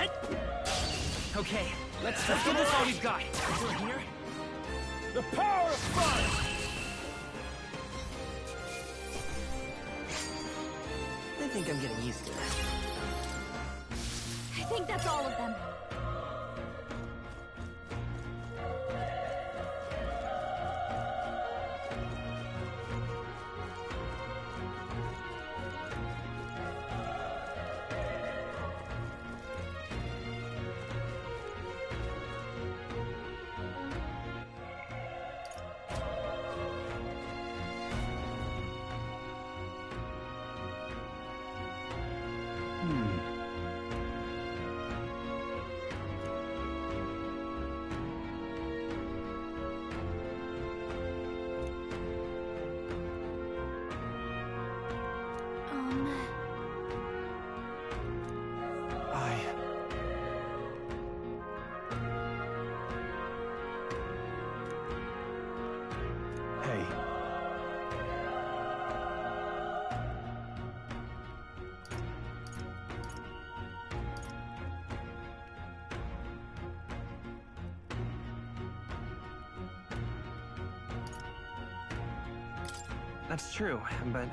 S12: Okay, let's give this all we've got. Still here?
S10: The power of fire!
S12: I think I'm getting used to this.
S5: I think that's all of them.
S10: Hey.
S12: That's true, but...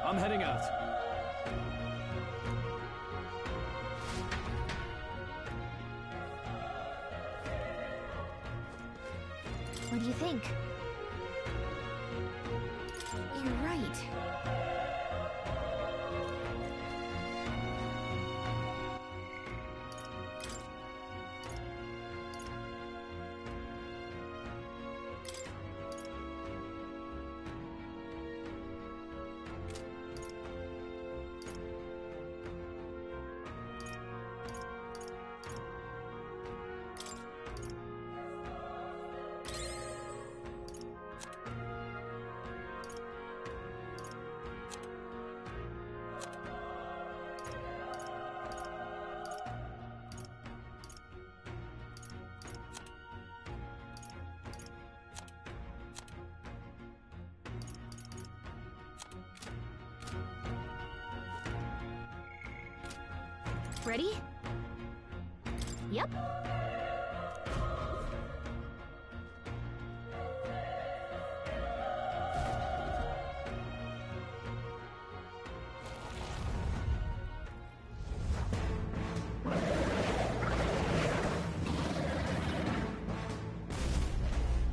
S10: I'm heading out.
S7: What do you think? You're right. Ready? Yep.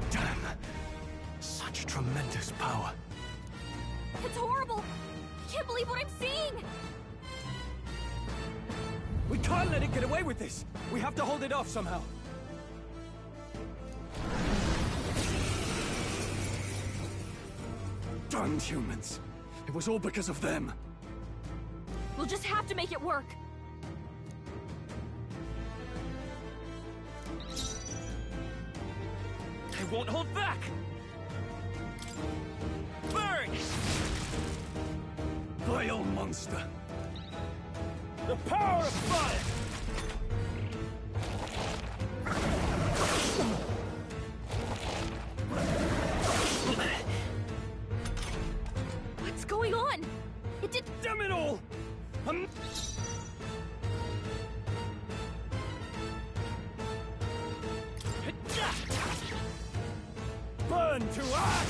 S10: Damn. Such tremendous power.
S5: It's horrible! I can't believe what I'm seeing!
S2: can't let it get away with this! We have to hold it off somehow. Damned humans. It was all because of them.
S7: We'll just have to make it work.
S2: I won't hold back! Burn! Vile monster! The power of fire!
S7: What's going on? It did—
S2: Damn it all! Burn to ash!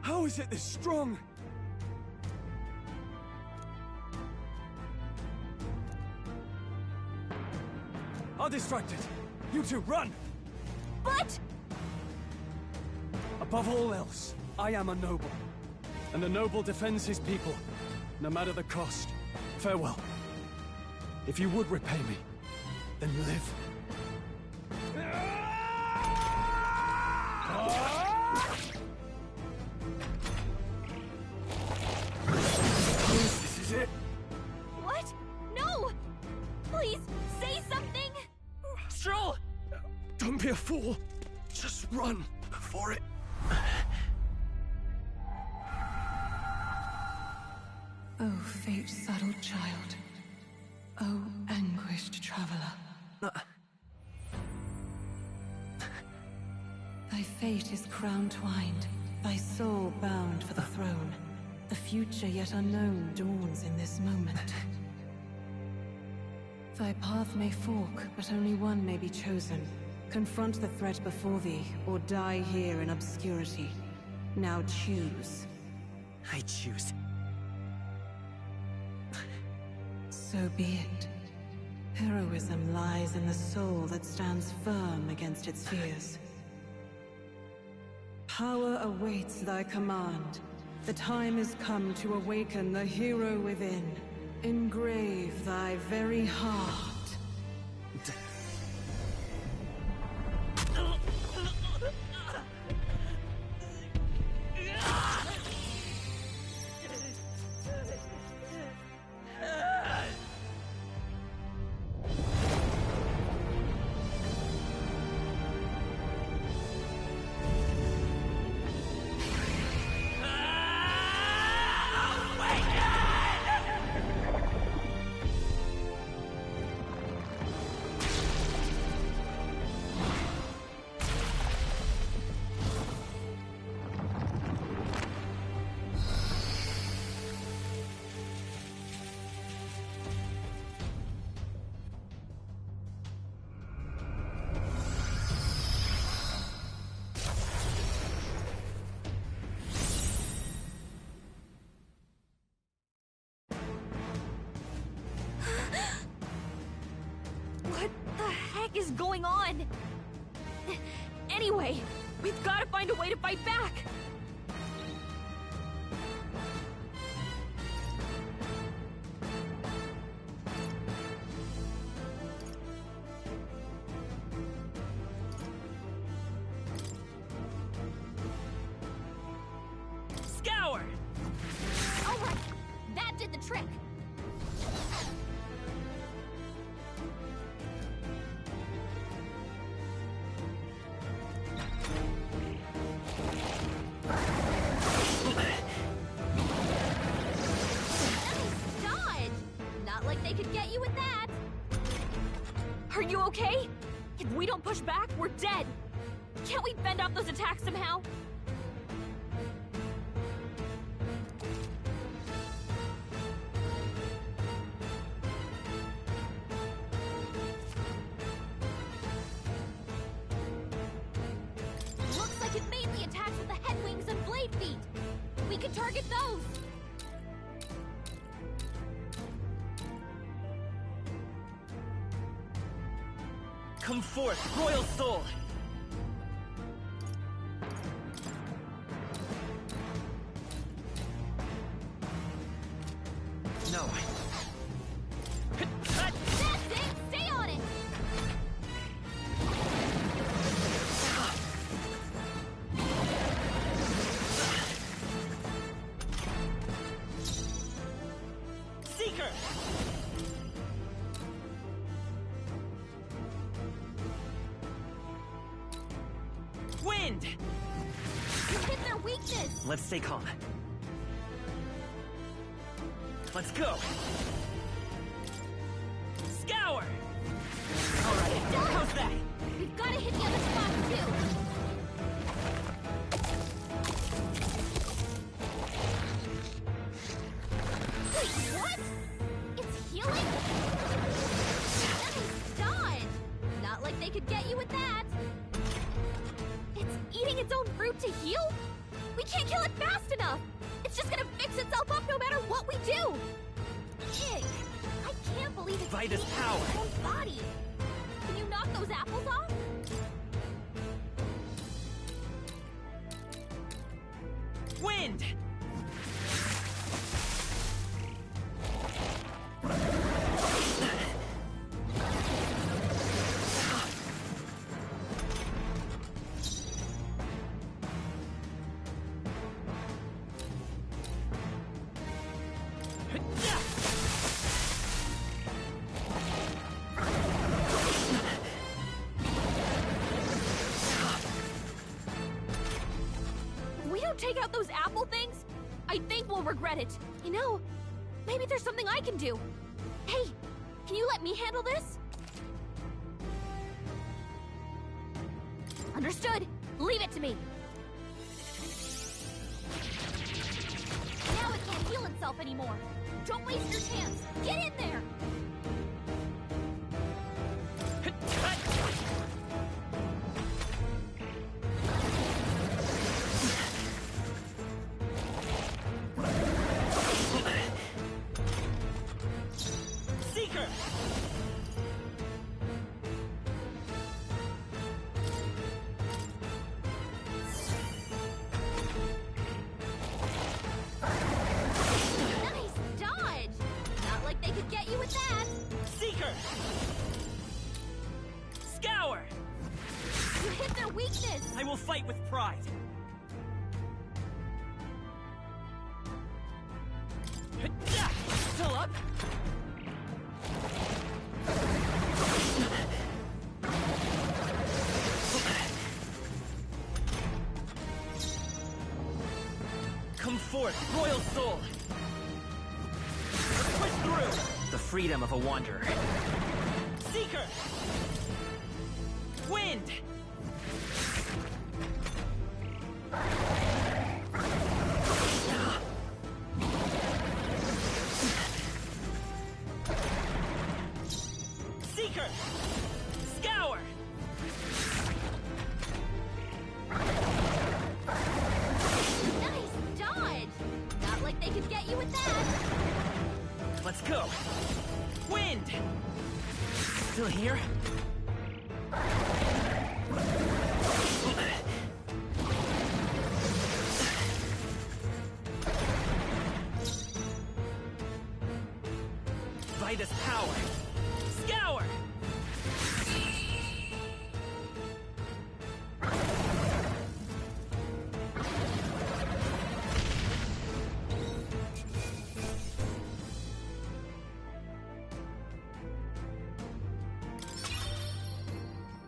S2: How is it this strong? I'll distract it. You two, run!
S7: But—
S2: Above all else, I am a noble. And a noble defends his people, no matter the cost. Farewell. If you would repay me, then live. This is it.
S7: What? No! Please, say something!
S2: Stroll! Don't be a fool. Just run for it.
S11: Oh, fate-saddled child. Oh, anguished traveler. Thy fate is crown-twined, thy soul bound for the throne. The future yet unknown dawns in this moment. Thy path may fork, but only one may be chosen. Confront the threat before thee, or die here in obscurity. Now choose.
S12: I choose.
S11: So be it. Heroism lies in the soul that stands firm against its fears. Power awaits thy command. The time is come to awaken the hero within. Engrave thy very heart.
S7: Is going on? Anyway, we've got to find a way to fight back.
S2: Scour!
S7: All right, that did the trick. Are you okay? If we don't push back, we're dead. Can't we fend off those attacks somehow? Looks like it mainly attacks with the head wings and blade feet. We could target those.
S12: Come forth, royal soul!
S5: weakness!
S12: Let's stay calm. Let's go! Scour! Alright, how's that?
S5: We've gotta hit the other spot, too! Wait, what? It's healing? Nice dodge! Not like they could get you with that! It's eating its own fruit to heal? We can't kill it fast enough! It's just gonna fix itself up no matter what we do! Ick! I can't believe it's
S12: Vitus
S5: eating
S12: power.
S5: its own body! Can you knock those apples off?
S12: Wind!
S5: If we don't take out those apple things, I think we'll regret it. You know, maybe there's something I can do. Hey, can you let me handle this? Understood. Leave it to me. Now it can't heal itself anymore. Don't waste your chance. Get in there.
S12: Seeker!
S5: Nice dodge. Not like they could get you with that.
S12: Seeker! Scour!
S5: You hit their weakness.
S12: I will fight with pride. Still up? Come forth, royal soul! Let's push through! The freedom of a wanderer. Seeker! Wind! Seeker! Scour!
S5: Nice dodge. Not like they could get you with that.
S12: Let's go! Wind! Still here? Vitus power! Scour!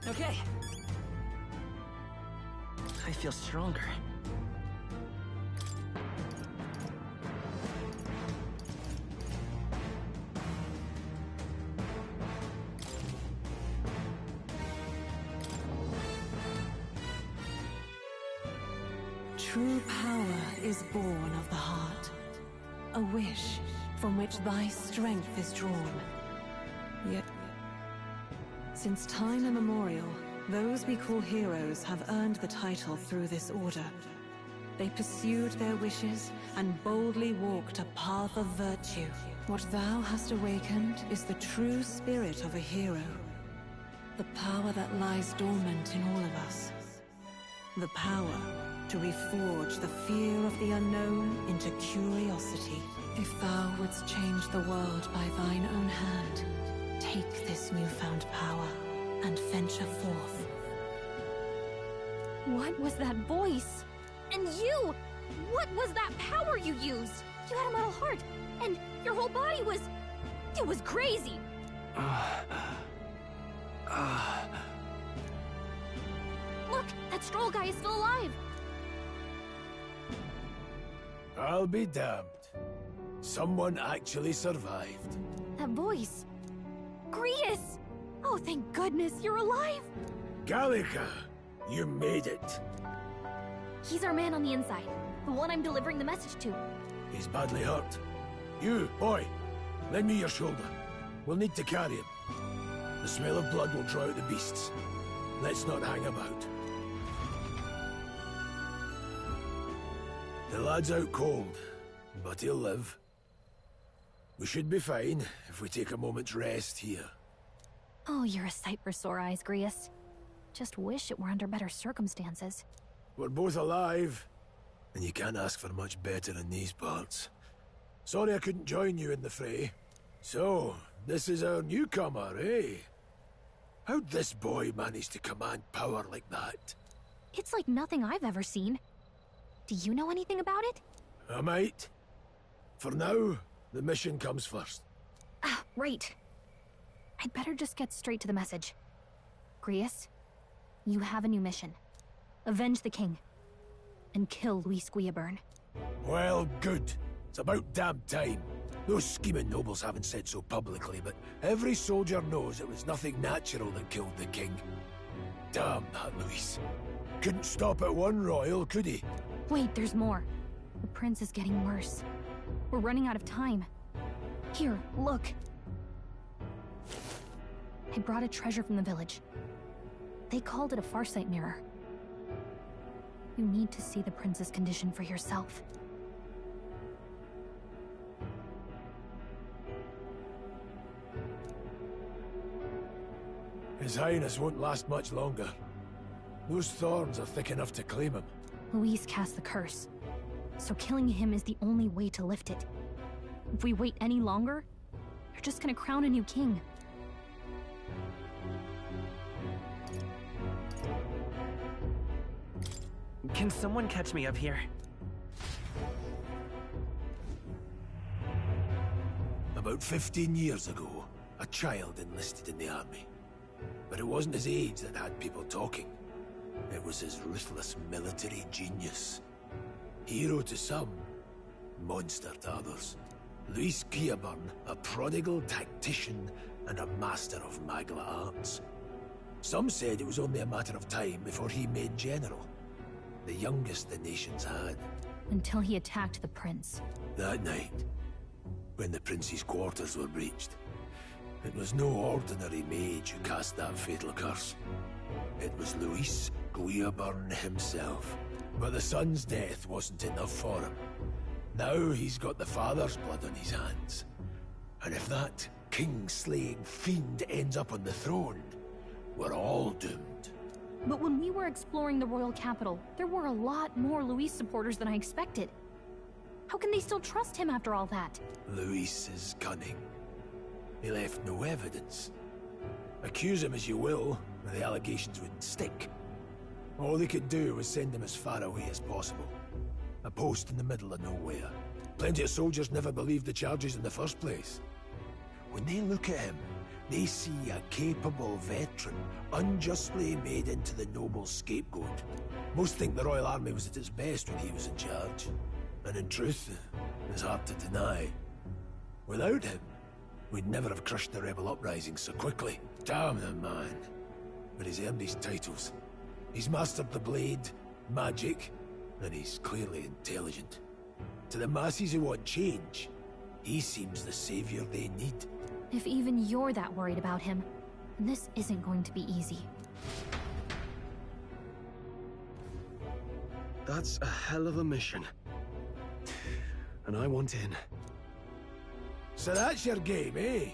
S12: Okay. I feel stronger.
S11: True power is born of the heart, a wish from which thy strength is drawn. Yet, since time immemorial, those we call heroes have earned the title through this order. They pursued their wishes and boldly walked a path of virtue. What thou hast awakened is the true spirit of a hero. The power that lies dormant in all of us. The power to reforge the fear of the unknown into curiosity. If thou wouldst change the world by thine own hand, take this newfound power and venture forth.
S5: What was that voice? And you! What was that power you used? You had a metal heart, and your whole body was... It was crazy! Look, that Stroll guy is still alive!
S9: I'll be damned. Someone actually survived.
S7: That voice. Grius! Oh, thank goodness, you're alive!
S9: Gallica, you made it.
S7: He's our man on the inside. The one I'm delivering the message to.
S9: He's badly hurt. You, boy, lend me your shoulder. We'll need to carry him. The smell of blood will draw out the beasts. Let's not hang about. The lad's out cold, but he'll live. We should be fine if we take a moment's rest here.
S7: Oh, you're a sight for sore eyes, Grius. Just wish it were under better circumstances.
S9: We're both alive, and you can't ask for much better in these parts. Sorry I couldn't join you in the fray. So, this is our newcomer, eh? How'd this boy manage to command power like that?
S7: It's like nothing I've ever seen. Do you know anything about it?
S9: I might. For now, the mission comes first.
S7: Ah, right. I'd better just get straight to the message. Grius, you have a new mission. Avenge the king. And kill Luis Guillaburn.
S9: Well, good. It's about damn time. Those scheming nobles haven't said so publicly, but every soldier knows it was nothing natural that killed the king. Damn that Luis. Couldn't stop at one royal, could he?
S7: Wait, there's more. The prince is getting worse. We're running out of time. Here, look. I brought a treasure from the village. They called it a farsight mirror. You need to see the prince's condition for yourself.
S9: His Highness won't last much longer. Those thorns are thick enough to claim him.
S7: Luis cast the curse, so killing him is the only way to lift it. If we wait any longer, you're just gonna crown a new king.
S12: Can someone catch me up here?
S9: About 15 years ago, a child enlisted in the army. But it wasn't his age that had people talking. It was his ruthless military genius. Hero to some, monster to others. Luis Guillaburn, a prodigal tactician and a master of Magla arts. Some said it was only a matter of time before he made general. The youngest the nation's had.
S7: Until he attacked the prince.
S9: That night, when the prince's quarters were breached, it was no ordinary mage who cast that fatal curse. It was Luis Guillaburn himself. But the son's death wasn't enough for him. Now he's got the father's blood on his hands. And if that king-slaying fiend ends up on the throne, we're all doomed.
S7: But when we were exploring the royal capital, there were a lot more Luis supporters than I expected. How can they still trust him after all that?
S9: Luis is cunning. He left no evidence. Accuse him as you will, the allegations wouldn't stick. All they could do was send him as far away as possible. A post in the middle of nowhere. Plenty of soldiers never believed the charges in the first place. When they look at him, they see a capable veteran, unjustly made into the noble scapegoat. Most think the Royal Army was at its best when he was in charge. And in truth, it's hard to deny. Without him, we'd never have crushed the rebel uprising so quickly. Damn the man. But he's earned his titles. He's mastered the blade, magic, and he's clearly intelligent. To the masses who want change, he seems the savior they need.
S7: If even you're that worried about him, then this isn't going to be easy.
S8: That's a hell of a mission. And I want in.
S9: So that's your game, eh?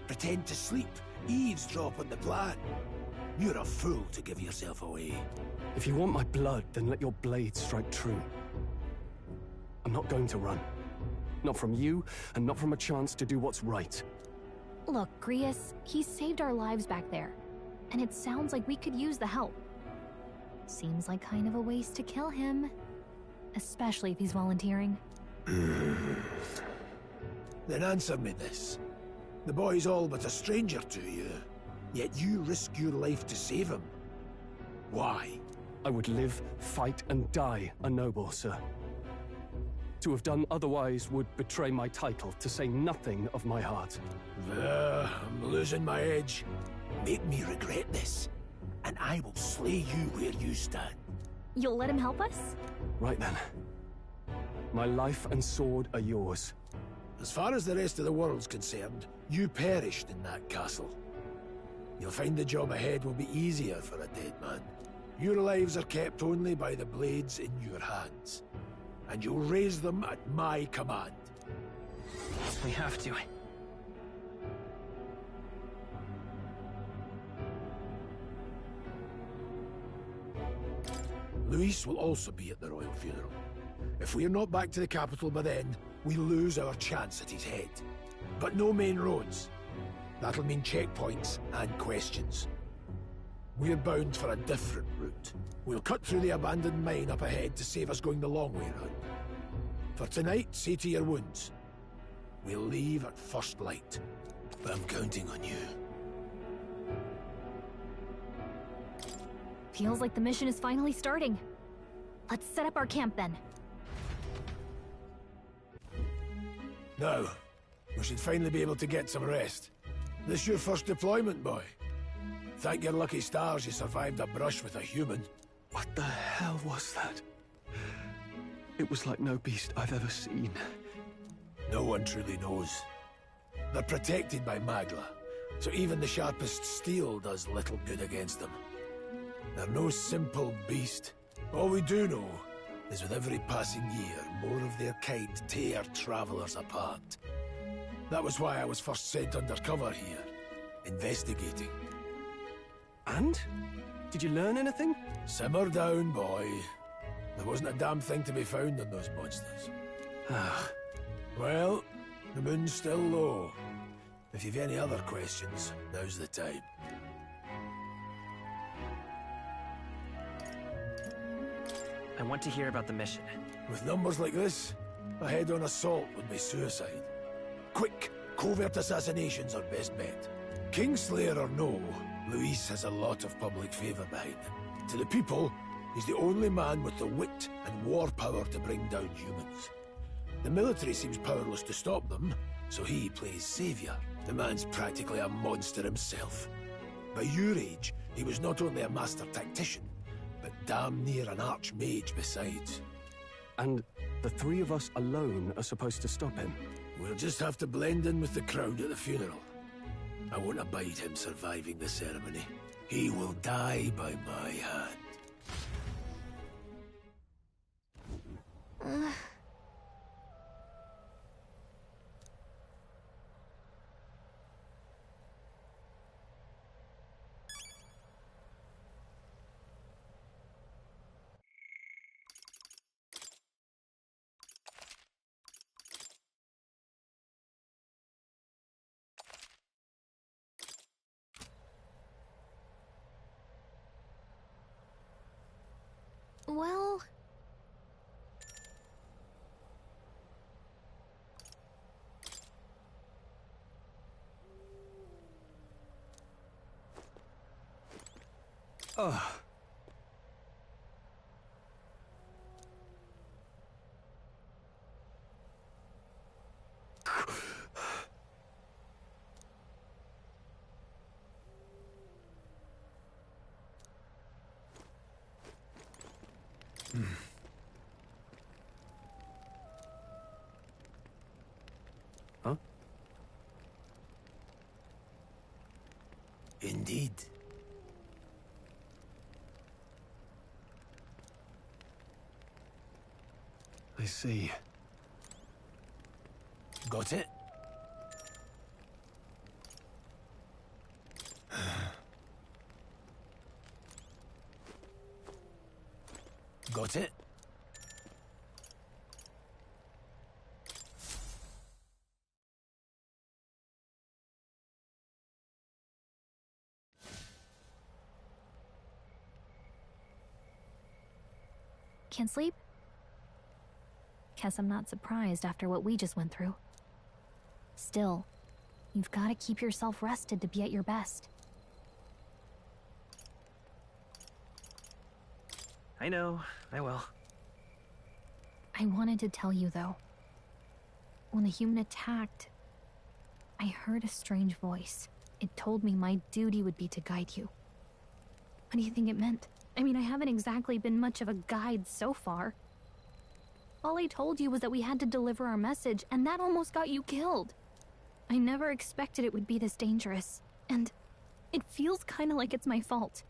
S9: Pretend to sleep, eavesdrop on the plan. You're a fool to give yourself away.
S8: If you want my blood, then let your blade strike true. I'm not going to run. Not from you, and not from a chance to do what's right.
S7: Look, Grius, he saved our lives back there. And it sounds like we could use the help. Seems like kind of a waste to kill him. Especially if he's volunteering.
S9: Then answer me this. The boy's all but a stranger to you, yet you risk your life to save him. Why?
S8: I would live, fight, and die a noble, sir. To have done otherwise would betray my title, to say nothing of my heart.
S9: I'm losing my edge. Make me regret this, and I will slay you where you stand.
S7: You'll let him help us?
S8: Right then. My life and sword are yours.
S9: As far as the rest of the world's concerned, you perished in that castle. You'll find the job ahead will be easier for a dead man. Your lives are kept only by the blades in your hands, and you'll raise them at my command.
S12: We have to.
S9: Luis will also be at the royal funeral. If we're not back to the capital by then, we lose our chance at his head. But no main roads. That'll mean checkpoints and questions. We're bound for a different route. We'll cut through the abandoned mine up ahead to save us going the long way round. For tonight, see to your wounds. We'll leave at first light. I'm counting on you.
S7: Feels like the mission is finally starting. Let's set up our camp then.
S9: Now, we should finally be able to get some rest. This your first deployment, boy? Thank your lucky stars you survived a brush with a human.
S8: What the hell was that? It was like no beast I've ever seen.
S9: No one truly knows. They're protected by Magla, so even the sharpest steel does little good against them. They're no simple beast. All we do know is with every passing year, more of their kind tear travelers apart. That was why I was first sent undercover here, investigating.
S8: And? Did you learn anything?
S9: Simmer down, boy. There wasn't a damn thing to be found on those monsters. Well, the moon's still low. If you've any other questions, now's the time.
S12: I want to hear about the mission.
S9: With numbers like this, a head-on assault would be suicide. Quick, covert assassinations are best bet. Kingslayer or no, Luis has a lot of public favor behind him. To the people, he's the only man with the wit and war power to bring down humans. The military seems powerless to stop them, so he plays savior. The man's practically a monster himself. By your age, he was not only a master tactician, but damn near an archmage besides.
S8: And the three of us alone are supposed to stop him?
S9: We'll just have to blend in with the crowd at the funeral. I won't abide him surviving the ceremony. He will die by my hand.
S7: Well...
S8: Ugh.
S9: Huh? Indeed.
S8: I see.
S9: Got it? Got it?
S7: Can't sleep? Guess I'm not surprised after what we just went through. Still, you've got to keep yourself rested to be at your best.
S12: I know, I will.
S7: I wanted to tell you, though. When the human attacked, I heard a strange voice. It told me my duty would be to guide you. What do you think it meant? I mean, I haven't exactly been much of a guide so far. All I told you was that we had to deliver our message, and that almost got you killed. I never expected it would be this dangerous, and it feels kind of like it's my fault.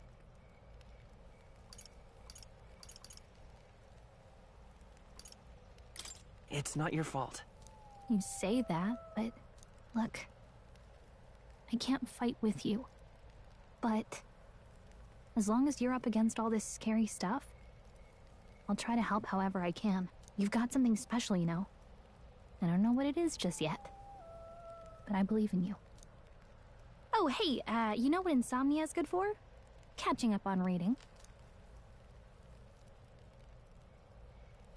S12: It's not your fault.
S7: You say that, but look, I can't fight with you. But as long as you're up against all this scary stuff, I'll try to help however I can. You've got something special, you know. I don't know what it is just yet, but I believe in you. Oh, hey, you know what insomnia is good for? Catching up on reading.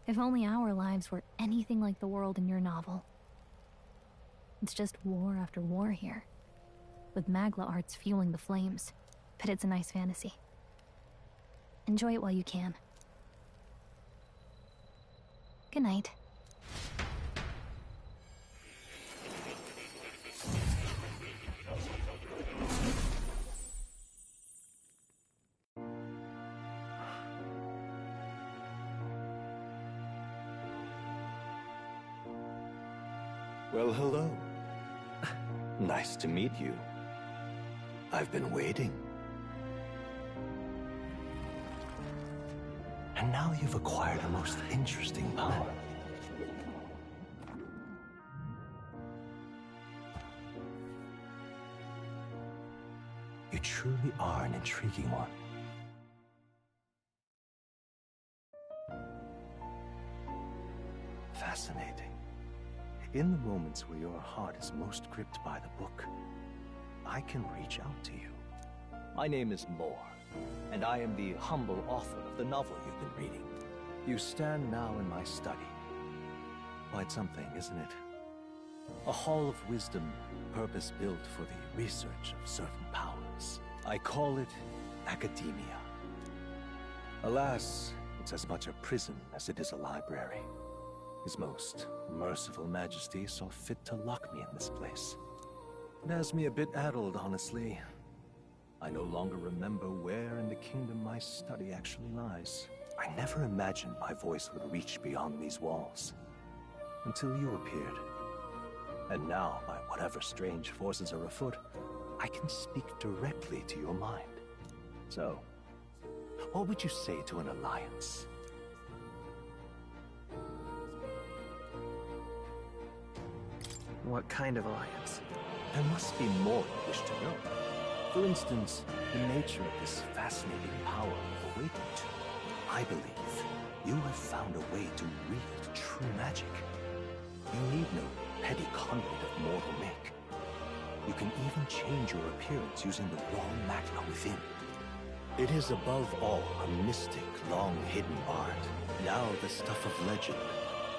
S7: If only our lives were anything like the world in your novel. It's just war after war here, with Magla arts fueling the flames. But it's a nice fantasy. Enjoy it while you can. Good night.
S6: Well, hello. Nice to meet you. I've been waiting. And now you've acquired a most interesting power. You truly are an intriguing one. Fascinating. In the moments where your heart is most gripped by the book, I can reach out to you. My name is Moore, and I am the humble author of the novel you've been reading. You stand now in my study. Quite something, isn't it? A hall of wisdom, purpose-built for the research of certain powers. I call it academia. Alas, it's as much a prison as it is a library. His most merciful majesty saw fit to lock me in this place. It has me a bit addled, honestly. I no longer remember where in the kingdom my study actually lies. I never imagined my voice would reach beyond these walls. Until you appeared. And now, by whatever strange forces are afoot, I can speak directly to your mind. So, what would you say to an alliance?
S12: What kind of alliance?
S6: There must be more you wish to know. For instance, the nature of this fascinating power you've awakened to. I believe you have found a way to wield true magic. You need no petty conduit of mortal make. You can even change your appearance using the raw magma within. It is above all a mystic, long-hidden art. Now the stuff of legend.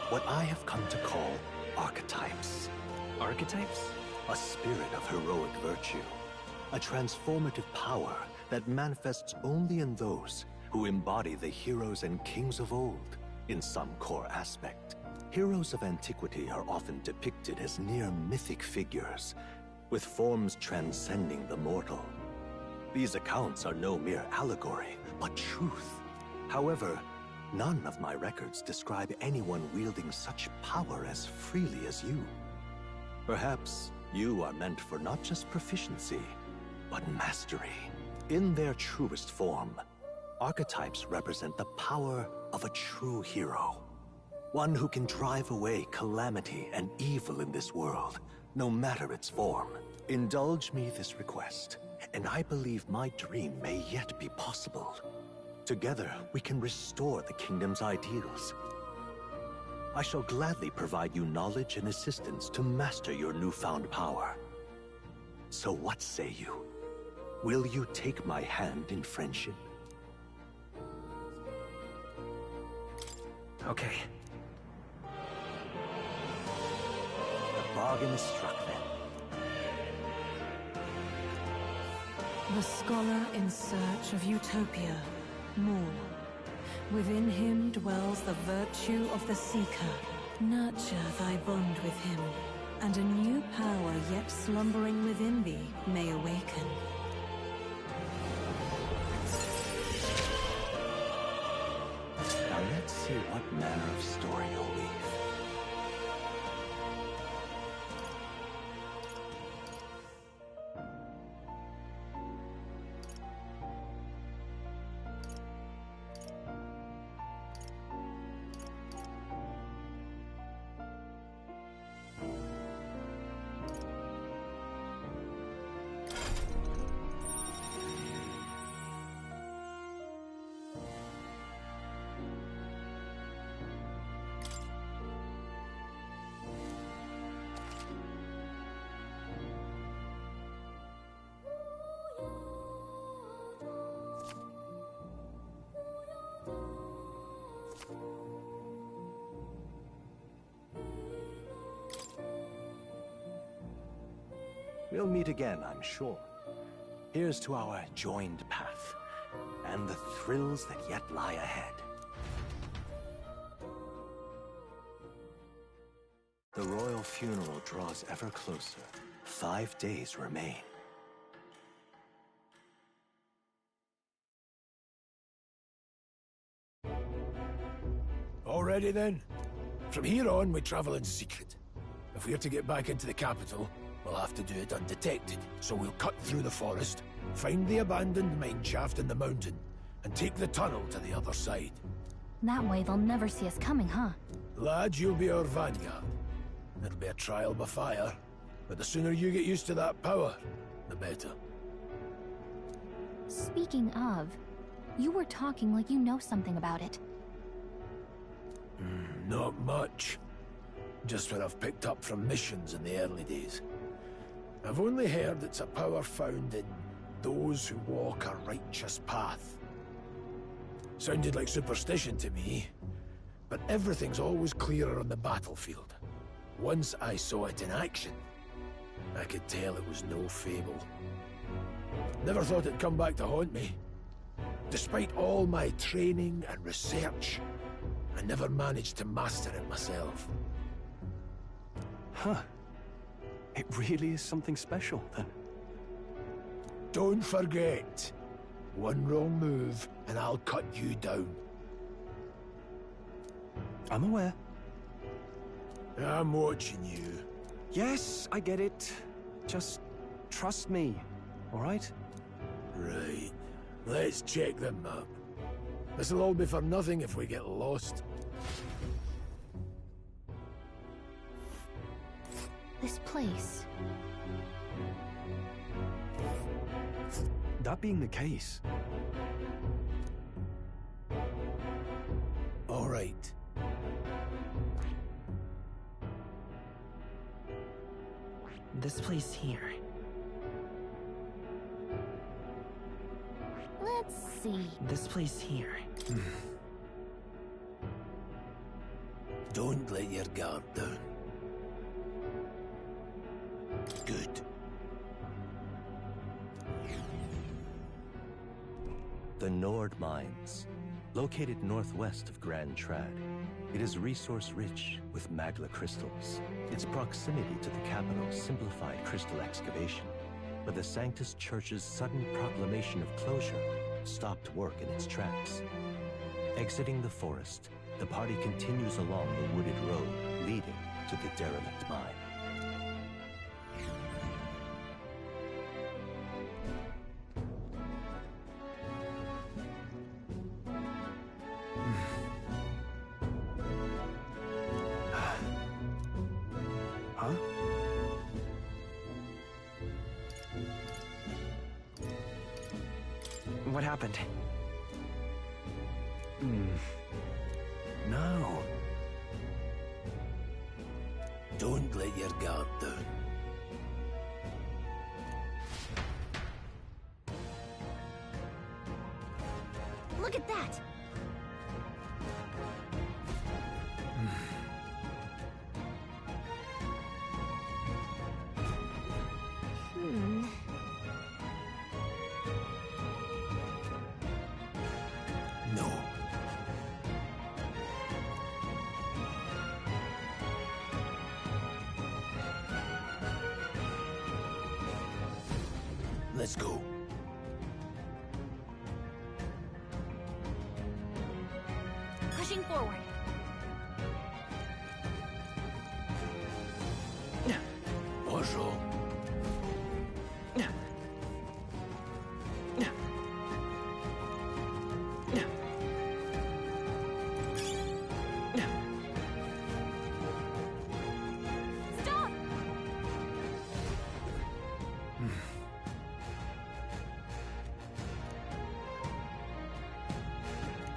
S6: What I have come to call archetypes.
S12: Archetypes?
S6: A spirit of heroic virtue. A transformative power that manifests only in those who embody the heroes and kings of old in some core aspect. Heroes of antiquity are often depicted as near mythic figures, with forms transcending the mortal. These accounts are no mere allegory, but truth. However, none of my records describe anyone wielding such power as freely as you. Perhaps you are meant for not just proficiency, but mastery. In their truest form, archetypes represent the power of a true hero. One who can drive away calamity and evil in this world, no matter its form. Indulge me this request, and I believe my dream may yet be possible. Together, we can restore the kingdom's ideals. I shall gladly provide you knowledge and assistance to master your newfound power. So what say you? Will you take my hand in friendship?
S12: Okay.
S6: The bargain is struck then.
S11: The scholar in search of utopia, Moore. Within him dwells the virtue of the Seeker. Nurture thy bond with him, and a new power yet slumbering within thee may awaken.
S6: Now let's see what manner of story you'll weave. We'll meet again, I'm sure. Here's to our joined path, and the thrills that yet lie ahead. The royal funeral draws ever closer. 5 days remain.
S9: Already then? From here on, we travel in secret. If we're to get back into the capital, we'll have to do it undetected. So we'll cut through the forest, find the abandoned mine shaft in the mountain, and take the tunnel to the other side.
S7: That way they'll never see us coming, huh?
S9: Lad, you'll be our vanguard. It'll be a trial by fire, but the sooner you get used to that power, the better.
S7: Speaking of, you were talking like you know something about it.
S9: Not much. Just what I've picked up from missions in the early days. I've only heard it's a power found in those who walk a righteous path. Sounded like superstition to me, but everything's always clearer on the battlefield. Once I saw it in action, I could tell it was no fable. Never thought it'd come back to haunt me. Despite all my training and research, I never managed to master it myself.
S8: Huh. It really is something special, then.
S9: Don't forget, one wrong move and I'll cut you down.
S8: I'm aware.
S9: I'm watching you.
S8: Yes, I get it. Just trust me, all right?
S9: Right. Let's check the map. This'll all be for nothing if we get lost.
S7: This place.
S8: That being the case.
S9: All right.
S12: This place here.
S7: Let's see.
S12: This place here.
S9: Don't let your guard down. Good.
S6: The Nord Mines, located northwest of Grand Trad. It is resource-rich with magma crystals. Its proximity to the capital simplified crystal excavation, but the Sanctus Church's sudden proclamation of closure stopped work in its tracks. Exiting the forest, the party continues along the wooded road leading to the derelict mine.
S8: Huh?
S12: What happened?
S9: No. Don't let your guard down.
S5: Look at that!
S9: No. Let's go.
S5: Pushing forward.
S9: Bonjour.
S5: Stop!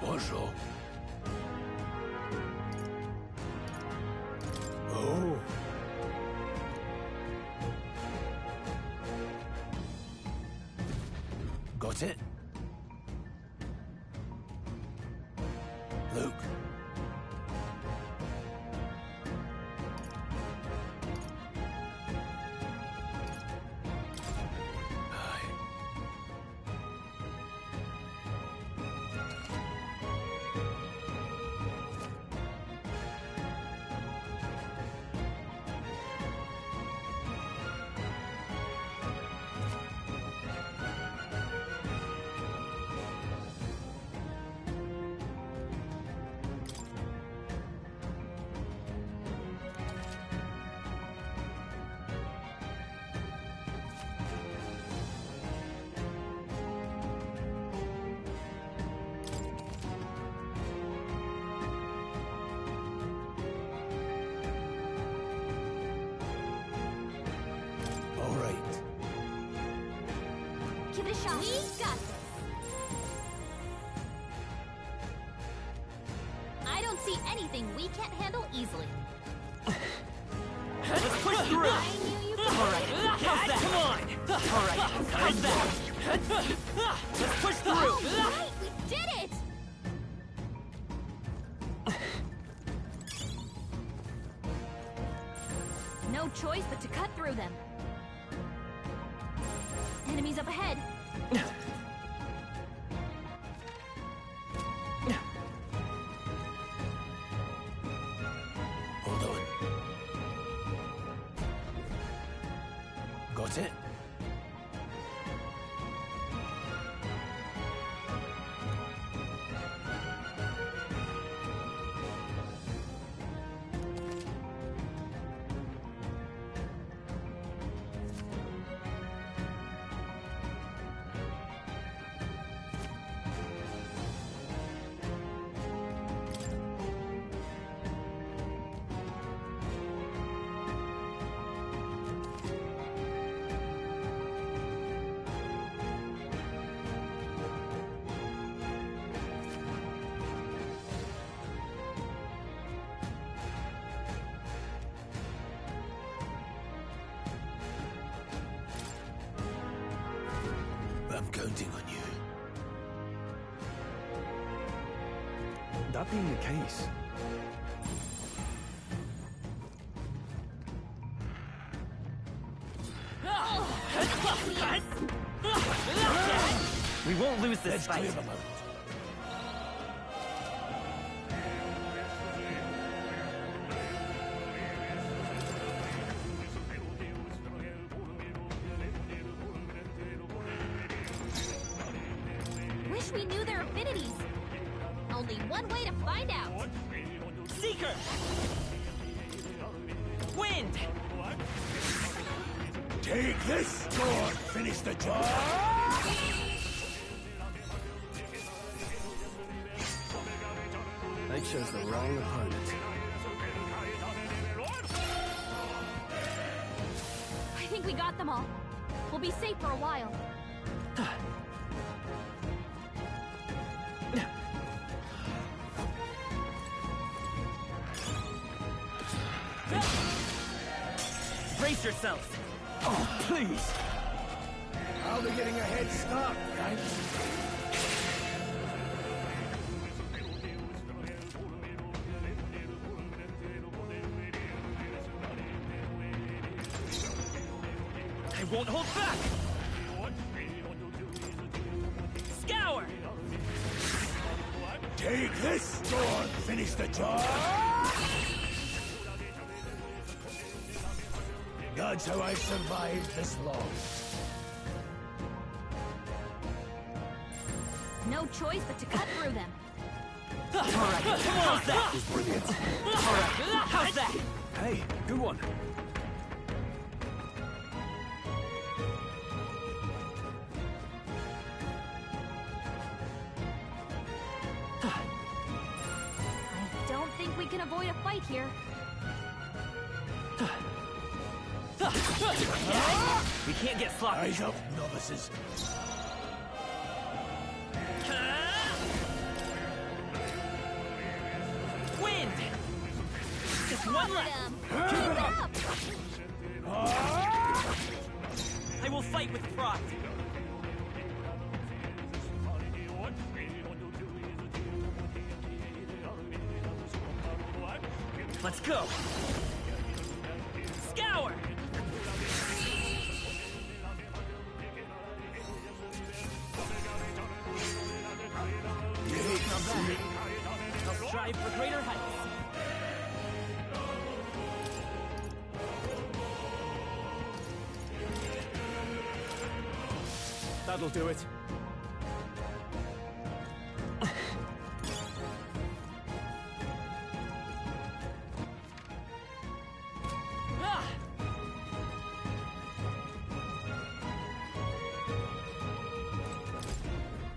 S9: Bonjour. Oh. Got it? Luke. All right.
S5: Give it a shot. We got this. I don't see anything we can't handle easily.
S14: Let's push through!
S5: I knew you could.
S14: Alright, how's that? Come on! Alright, how's that? Let's push through!
S5: All right, we did it! No choice but to cut through them. Enemies up ahead.
S9: Hold on. Got it? I'm counting on you.
S8: That being the case,
S12: We won't lose this fight.
S5: Wish we knew their affinities. Only one way to find out.
S14: Seeker! Wind!
S9: Take this! Sword, finish the job!
S8: they chose the wrong opponent.
S5: I think we got them all. We'll be safe for a while.
S14: Brace yourselves!
S8: Oh, please!
S9: I'll be getting a head start, right?
S14: I won't hold back! Scour!
S9: Take this! Sword, finish the job! That's how I've survived this long.
S7: No choice but to cut through them.
S12: Alright, how's that?
S6: Was brilliant.
S12: Alright, how's that?
S8: Hey, good one.
S7: I don't think we can avoid a fight here.
S12: We can't get sloppy.
S9: Eyes up, novices.
S12: Wind! Just one left.
S5: Keep it up!
S12: I will fight with pride. Let's go. Scour! I'll strive for greater heights.
S8: That'll do it.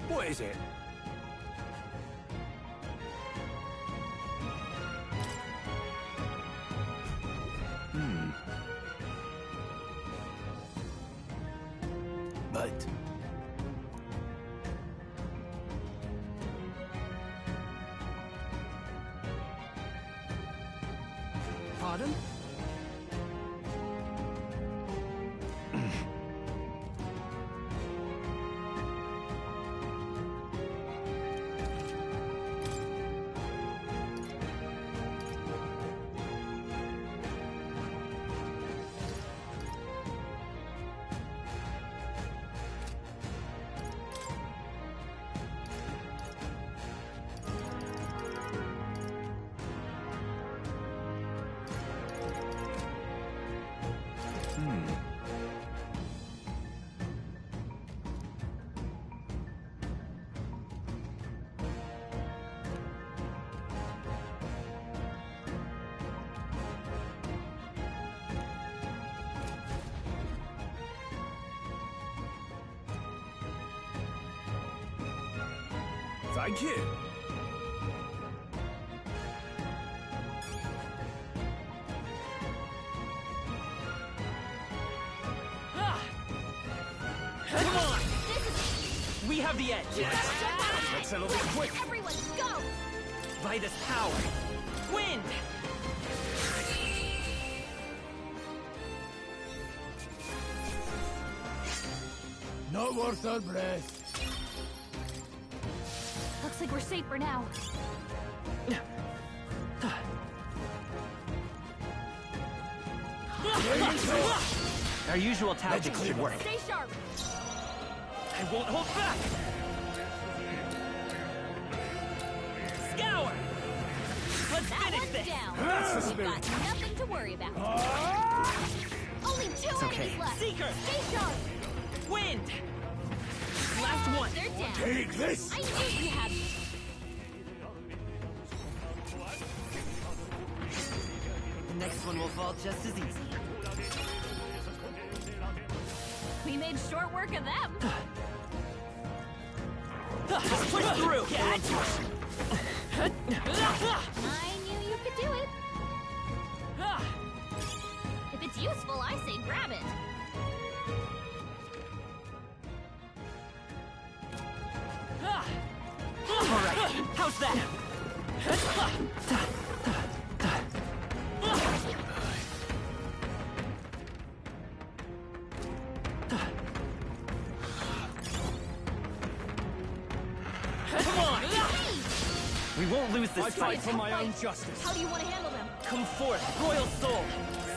S9: What is it? But...
S18: Pardon?
S9: Thank you.
S12: Come on! We have the edge.
S9: Let's settle this quick.
S5: Everyone, go!
S12: By this power. Wind!
S9: Not worth our breath.
S7: Looks like we're safe for now.
S12: Our usual tactics should work.
S5: Stay sharp!
S12: I won't hold back! Scour! Let's
S5: That
S12: finish
S5: one's
S12: this!
S5: down. We've got nothing to worry about. Only two
S12: okay.
S5: enemies left.
S12: Seeker!
S5: Stay sharp!
S12: Wind! Last one!
S5: They're down.
S9: Take this!
S5: I knew you had...
S12: The next one will fall just as easy.
S5: We made short work of them.
S12: Push through!
S5: I knew you could do it. If it's useful, I say grab it.
S12: Alright, how's that? Come on! We won't lose this
S8: I fight for my own justice.
S5: How do you want to handle them?
S12: Come forth, Royal Soul!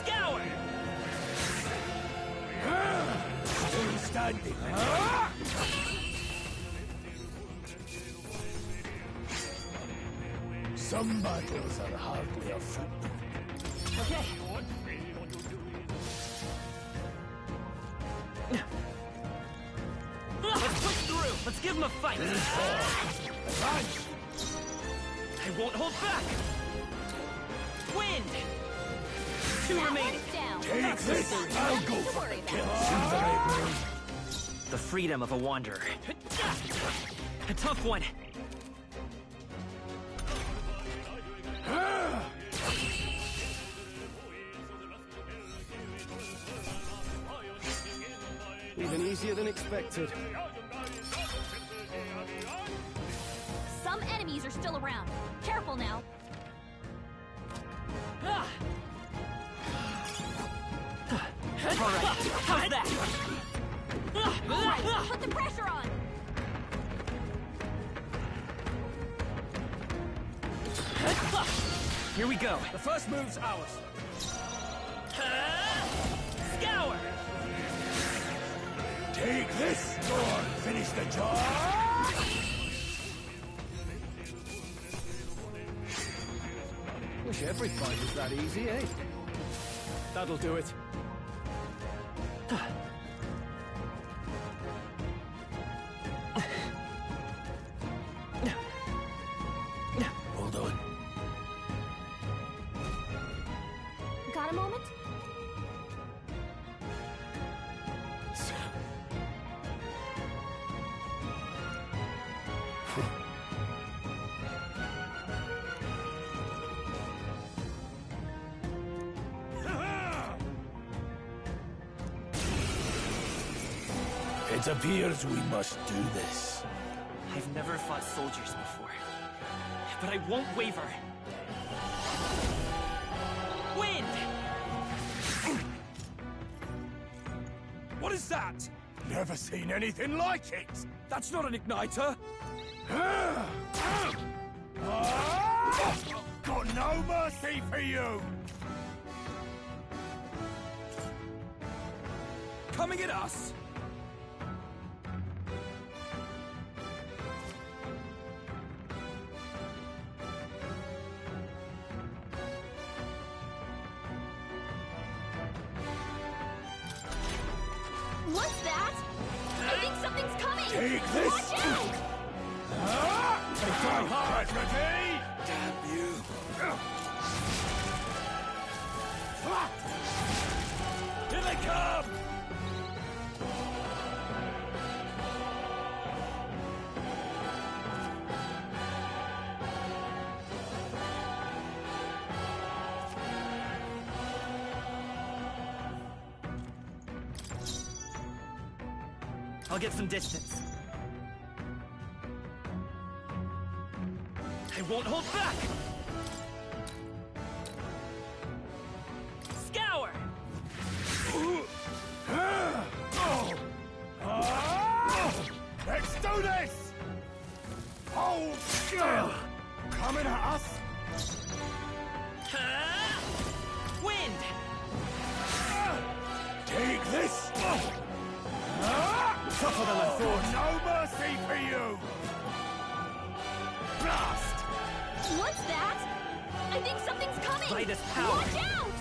S12: Scour!
S9: Still standing. Some battles are hardly a foot.
S12: Okay. Let's push through! Let's Let's give him a fight! I won't hold back! Wind! 2 remaining!
S9: Take this! I'll go for the kill!
S12: The freedom of a wanderer. A tough one.
S8: Even easier than expected.
S5: Some enemies are still around. Careful now.
S12: Alright, how's that?
S5: Alright, put the pressure on!
S12: Here we go.
S14: The first move's ours.
S12: Scour!
S9: Take this! Go on, finish the job!
S8: Wish every fight was that easy, eh? That'll do it.
S9: Hold on.
S5: Got a moment?
S9: It appears we must do this.
S12: I've never fought soldiers before, but I won't waver. Wind!
S14: What is that?
S9: Never seen anything like it!
S14: That's not an igniter.
S9: Got no mercy for you!
S14: Coming at us.
S5: What's that? I think something's coming!
S9: Take this!
S5: Watch out!
S9: They try hard, ready?
S14: Damn you!
S9: Here they come!
S12: I'll get some distance. I won't hold back! Scour!
S9: Let's do this! Hold still! Coming at us?
S12: Wind!
S9: Take this!
S14: Tougher than I thought.
S9: No mercy for you! Blast!
S5: What's that? I think something's coming!
S12: By this power.
S5: Watch out!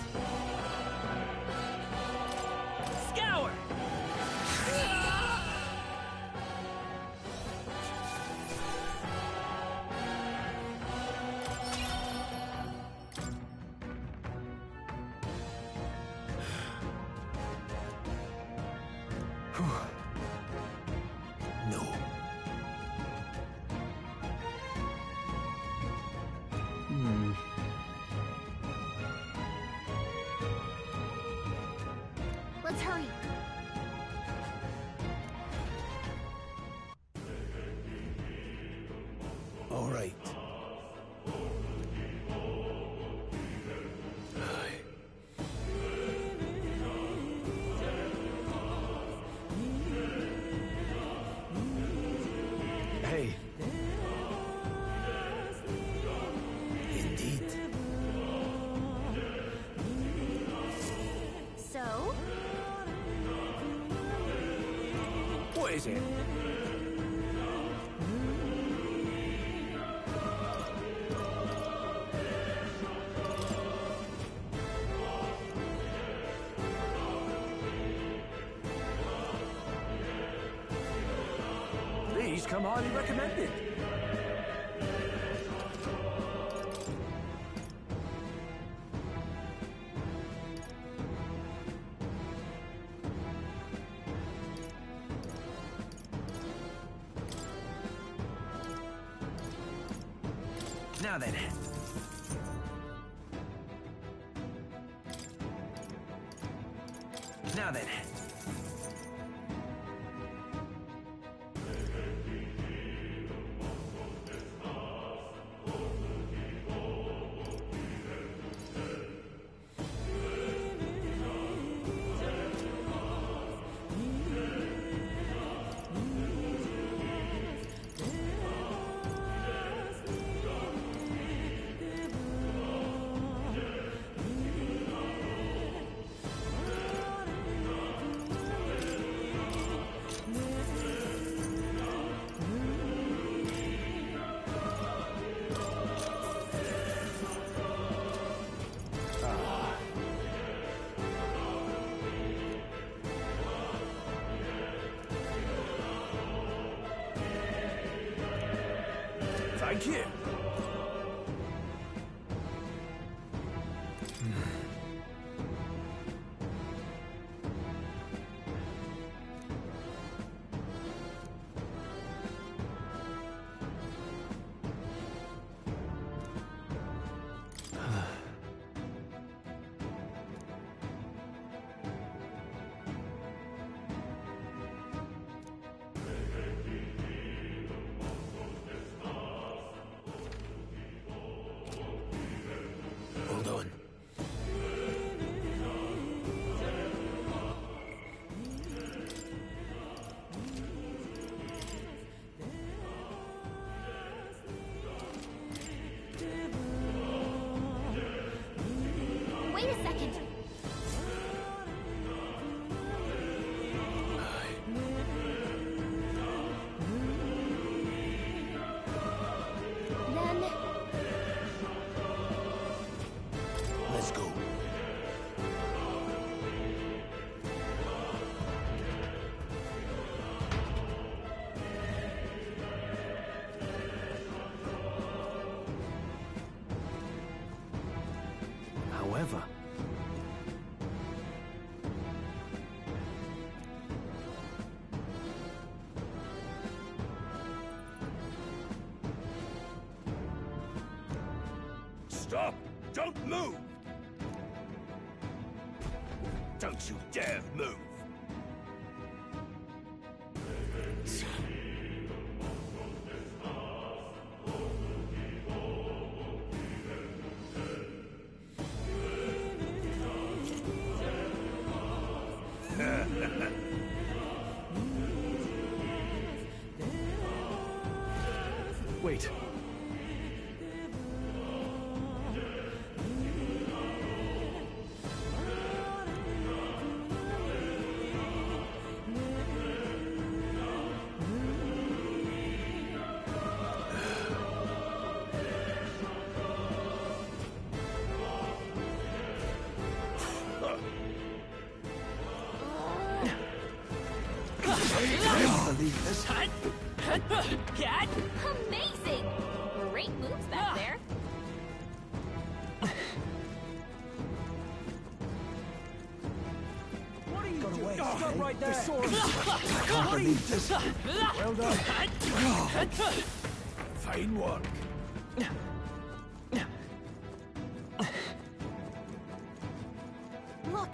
S12: Scour!
S9: No.
S5: Let's hurry.
S9: All right.
S8: Hey.
S9: Indeed.
S5: So?
S14: What is it?
S10: come highly recommended.
S12: Now then. Now then.
S10: Thank you.
S9: Hold on.
S5: Wait a second. Then
S9: Let's go.
S8: However,
S9: Stop! Don't move! Don't you dare move!
S8: wait.
S5: amazing! Great moves back there.
S10: What are you doing?
S18: away,
S10: Stop
S18: eh?
S10: right there!
S18: The sword. I can't believe this.
S10: Well done.
S9: Fine work.
S5: Look,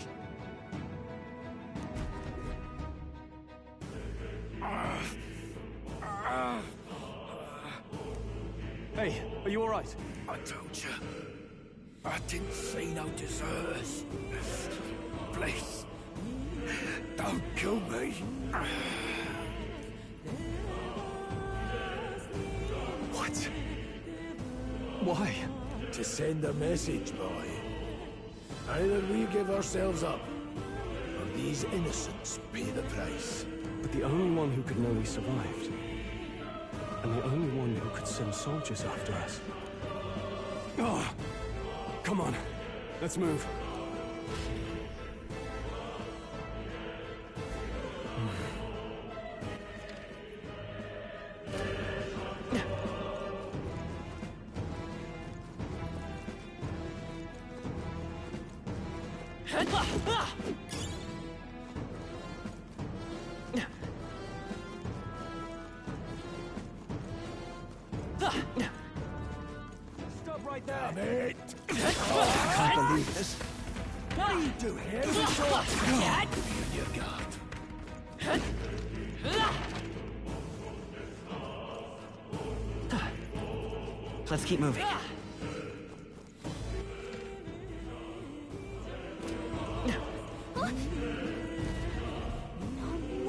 S8: Hey, are you all right?
S9: I told you. I didn't see no deserters. Please. Don't kill me.
S8: What? Why?
S9: To send a message, boy. Either we give ourselves up, or these innocents pay the price.
S8: But the only one who could know we survived, and the only one who could send soldiers after us. Oh, come on, let's move.
S9: Stop right there! Damn it!
S18: I can't believe this.
S9: What are you doing? Give us all your guard.
S12: Let's keep moving.
S5: No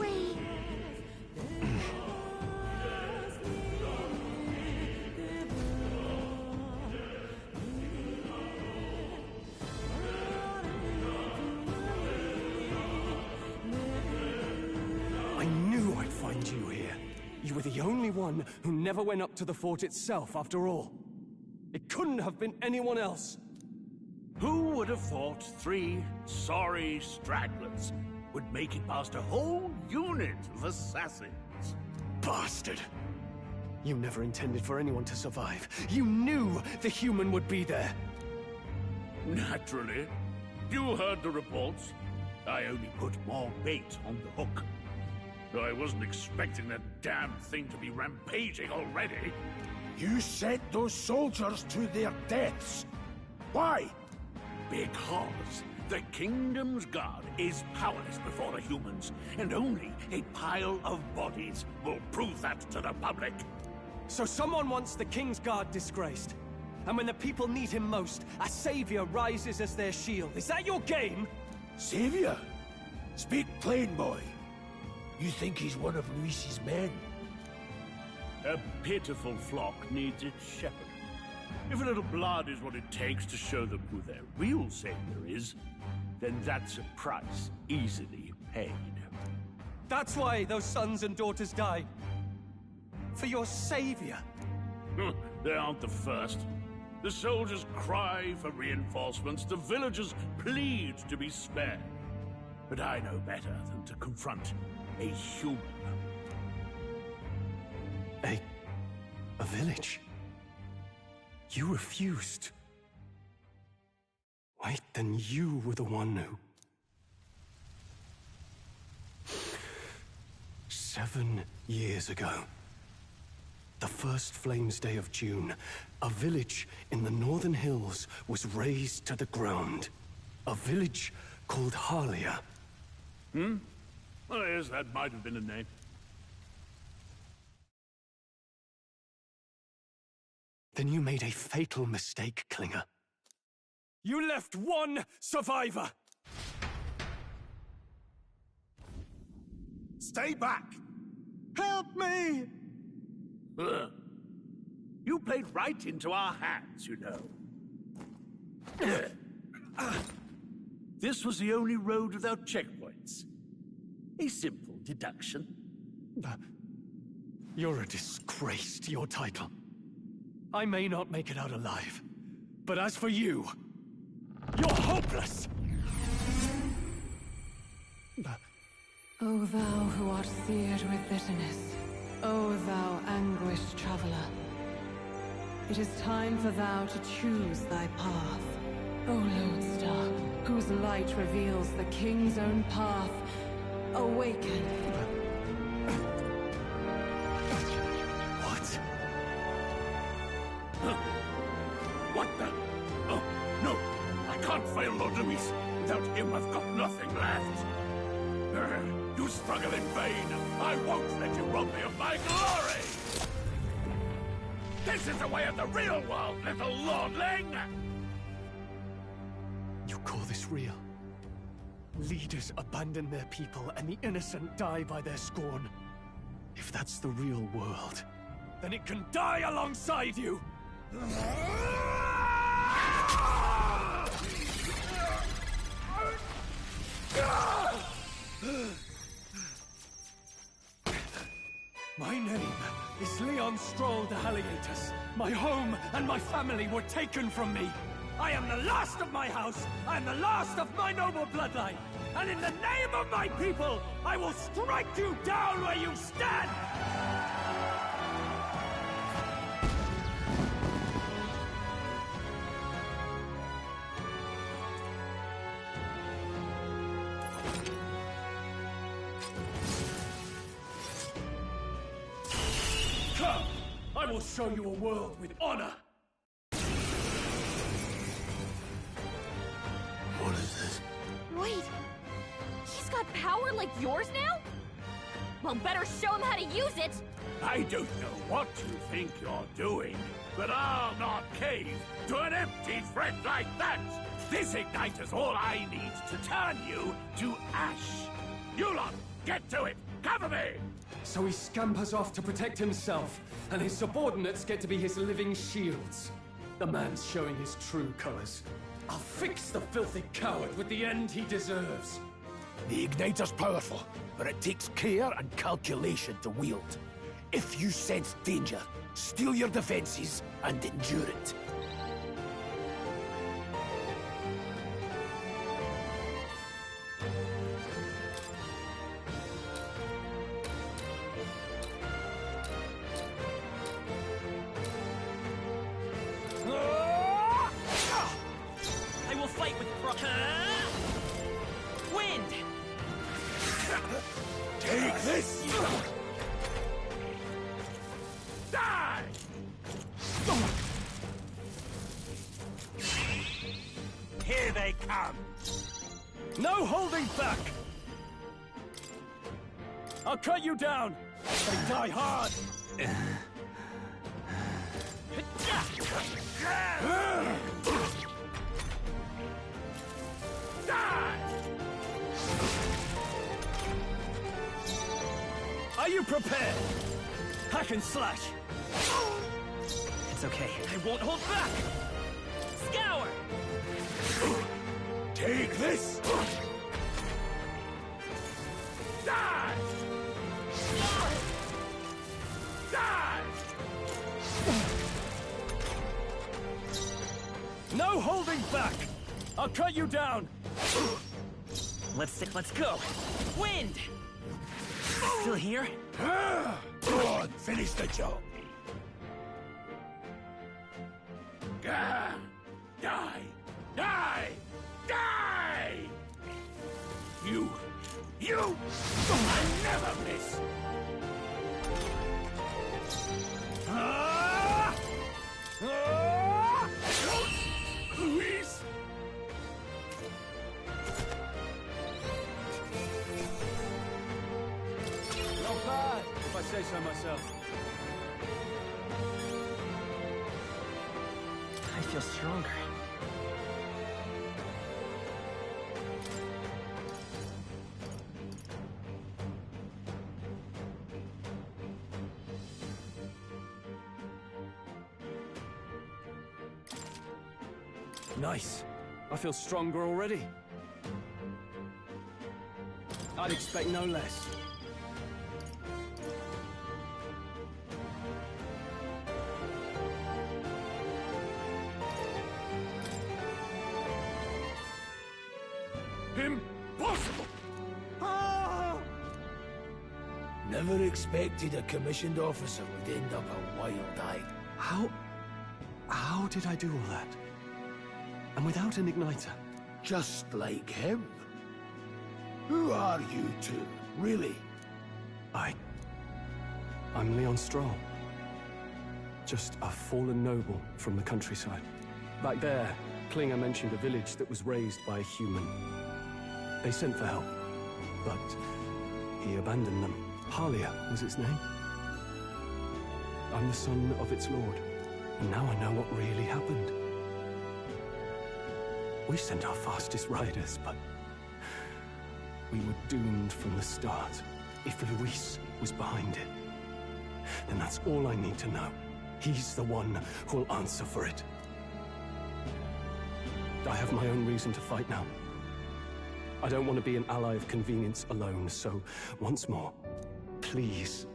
S5: way.
S8: I knew I'd find you here. You were the only one who never went up to the fort itself, after all. It couldn't have been anyone else.
S20: Who would have thought 3 sorry stragglers would make it past a whole unit of assassins?
S8: Bastard! You never intended for anyone to survive. You knew the human would be there.
S20: Naturally. You heard the reports. I only put more bait on the hook. I wasn't expecting that damn thing to be rampaging already.
S9: You sent those soldiers to their deaths. Why?
S20: Because the Kingdom's Guard is powerless before the humans, and only a pile of bodies will prove that to the public.
S8: So someone wants the King's Guard disgraced. And when the people need him most, a savior rises as their shield. Is that your game?
S9: Savior? Speak plain, boy. You think he's one of Luis's men?
S20: A pitiful flock needs its shepherd. If a little blood is what it takes to show them who their real savior is, then that's a price easily paid.
S8: That's why those sons and daughters died. For your savior.
S20: They aren't the first. The soldiers cry for reinforcements, the villagers plead to be spared. But I know better than to confront a human.
S8: A village? You refused. Wait, then you were the one who... 7 years ago, the first Flames Day of June, a village in the northern hills was razed to the ground. A village called Harlia.
S20: Well, yes, that might have been a name.
S8: Then you made a fatal mistake, Klinger. You left one survivor!
S9: Stay back!
S8: Help me!
S20: You played right into our hands, you know. This was the only road without checkpoints. A simple deduction.
S8: You're a disgrace to your title. I may not make it out alive, but as for you, you're hopeless!
S11: O thou who art seared with bitterness, O thou anguished traveler, it is time for thou to choose thy path. O lodestar, whose light reveals the king's own path, awaken.
S8: What?
S20: What the? Oh, no! I can't fail Lord Luis. Without him, I've got nothing left. You struggle in vain. I won't let you rob me of my glory! This is the way of the real world, little lordling!
S8: You call this real? Leaders abandon their people and the innocent die by their scorn. If that's the real world, then it can die alongside you! My name is Leon Stroll de Halliatus. My home and my family were taken from me. I am the last of my house. I am the last of my noble bloodline. And in the name of my people, I will strike you down where you stand!
S2: I will show you a world with honor!
S1: What is this?
S5: Wait, he's got power like yours now? Well, better show him how to use it!
S20: I don't know what you think you're doing, but I'll not cave to an empty threat like that! This igniter's all I need to turn you to ash! You lot, get to it! Cover me!
S2: So he scampers off to protect himself, and his subordinates get to be his living shields. The man's showing his true colors. I'll fix the filthy coward with the end he deserves.
S9: The igniter's powerful, but it takes care and calculation to wield. If you sense danger, steel your defenses and endure it.
S12: I will fight with wind!
S9: Take this!
S20: Die!
S9: Here they come!
S2: No holding back! I'll cut you down! They die hard! Are you prepared? Hack and slash!
S12: It's okay. I won't hold back! Scour!
S9: Take this!
S20: Die! Die!
S2: No holding back! I'll cut you down!
S12: Let's go! Wind! Still here?
S9: Go on, finish the job.
S20: Die! Die! Die! Die! You! I never miss! Luis!
S2: Not bad, if I say so myself.
S12: I feel stronger.
S2: Nice. I feel stronger already. I'd expect no less.
S20: Impossible!
S9: Never expected a commissioned officer would end up a wild-eyed.
S8: How did I do all that? And without an igniter?
S9: Just like him. Who are you two, really?
S8: I'm Leon Stroll. Just a fallen noble from the countryside. Back there, Klinger mentioned a village that was raised by a human. They sent for help, but he abandoned them. Halia was its name. I'm the son of its lord, and now I know what really happened. We sent our fastest riders, but we were doomed from the start. If Luis was behind it, then that's all I need to know. He's the one who'll answer for it. I have my own reason to fight now. I don't want to be an ally of convenience alone, so once more, please,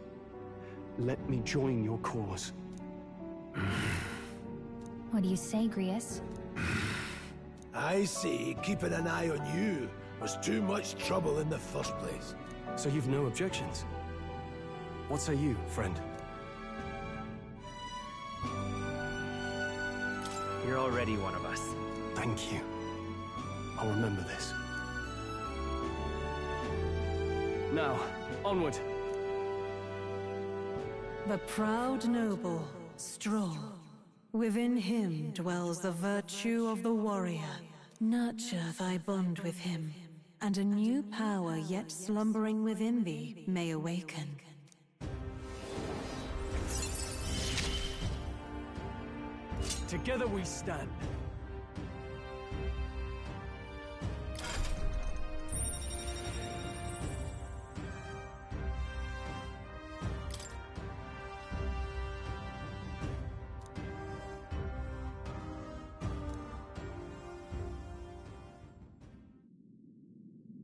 S8: let me join your cause.
S7: What do you say, Grius?
S9: I say keeping an eye on you was too much trouble in the first place.
S8: So you've no objections? What say you, friend?
S12: You're already one of us.
S8: Thank you. I'll remember this.
S2: Now, onward.
S11: The proud noble Straw. Within him dwells the virtue of the warrior. Nurture thy bond with him, and a new power yet slumbering within thee may awaken.
S10: Together we stand.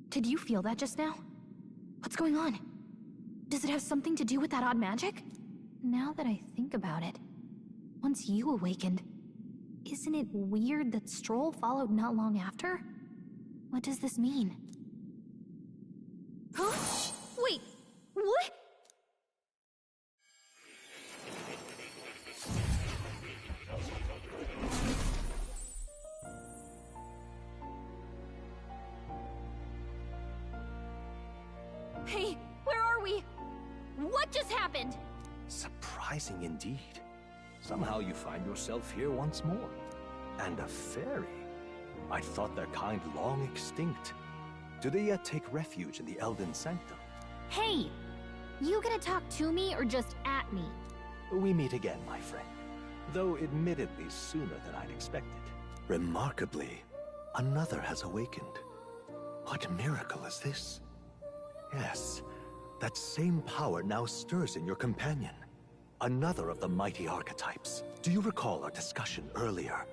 S7: Did you feel that just now? What's going on? Does it have something to do with that odd magic? Now that I think about it, once you awakened, isn't it weird that Stroll followed not long after? What does this mean?
S5: Huh? Wait, what? Hey, where are we? What just happened?
S6: Surprising indeed. Somehow you find yourself here once more. And a fairy. I'd thought their kind long extinct. Do they yet take refuge in the Elden Sanctum?
S7: Hey! You gonna talk to me or just at me?
S6: We meet again, my friend. Though admittedly sooner than I'd expected. Remarkably, another has awakened. What miracle is this? Yes, that same power now stirs in your companion. Another of the mighty archetypes. Do you recall our discussion earlier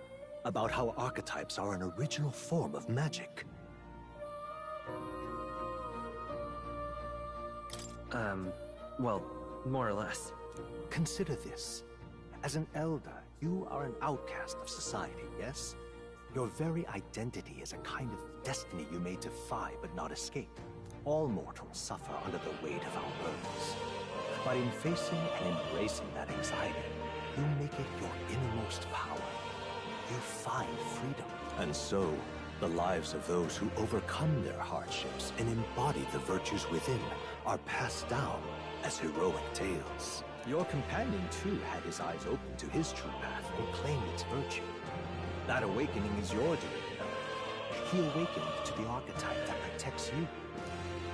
S6: about how archetypes are an original form of magic?
S12: Well, more or less.
S6: Consider this. As an elder, you are an outcast of society, yes? Your very identity is a kind of destiny you may defy but not escape. All mortals suffer under the weight of our burdens. But in facing and embracing that anxiety, you make it your innermost power. You find freedom. And so, the lives of those who overcome their hardships and embody the virtues within are passed down as heroic tales. Your companion, too, had his eyes open to his true path and claimed its virtue. That awakening is your doing. He awakened to the archetype that protects you.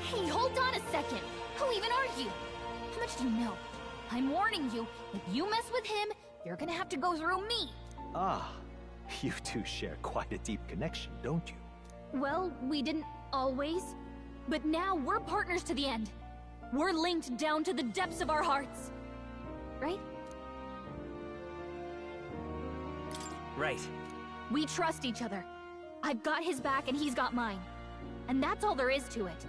S7: Hey, hold on a second! Who even are you? How much do you know? I'm warning you, if you mess with him, you're gonna have to go through me!
S6: Ah, you two share quite a deep connection, don't you?
S7: Well, we didn't always. But now we're partners to the end. We're linked down to the depths of our hearts. Right?
S12: Right.
S7: We trust each other. I've got his back and he's got mine. And that's all there is to it.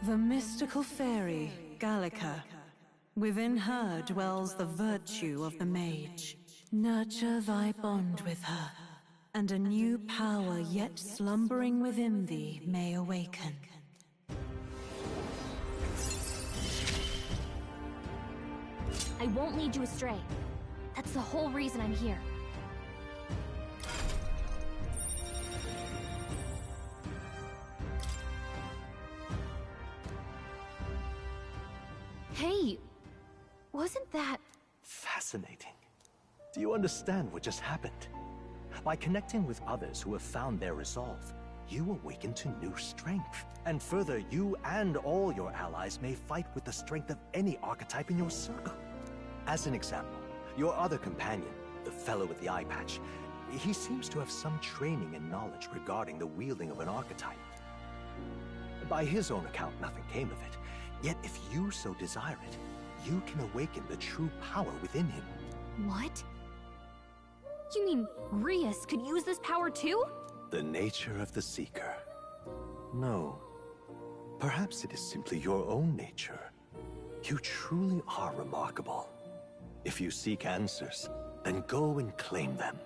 S11: The mystical fairy, Gallica. Within her dwells the virtue of the mage. Nurture thy bond with her, and a new power yet slumbering within thee may awaken.
S7: I won't lead you astray. That's the whole reason I'm here. Hey, wasn't that...
S6: Fascinating. Do you understand what just happened? By connecting with others who have found their resolve, you awaken to new strength. And further, you and all your allies may fight with the strength of any archetype in your circle. As an example, your other companion, the fellow with the eye patch, he seems to have some training and knowledge regarding the wielding of an archetype. By his own account, nothing came of it. Yet if you so desire it, you can awaken the true power within him.
S7: What? You mean Rias could use this power too?
S6: The nature of the Seeker. No. Perhaps it is simply your own nature. You truly are remarkable. If you seek answers, then go and claim them.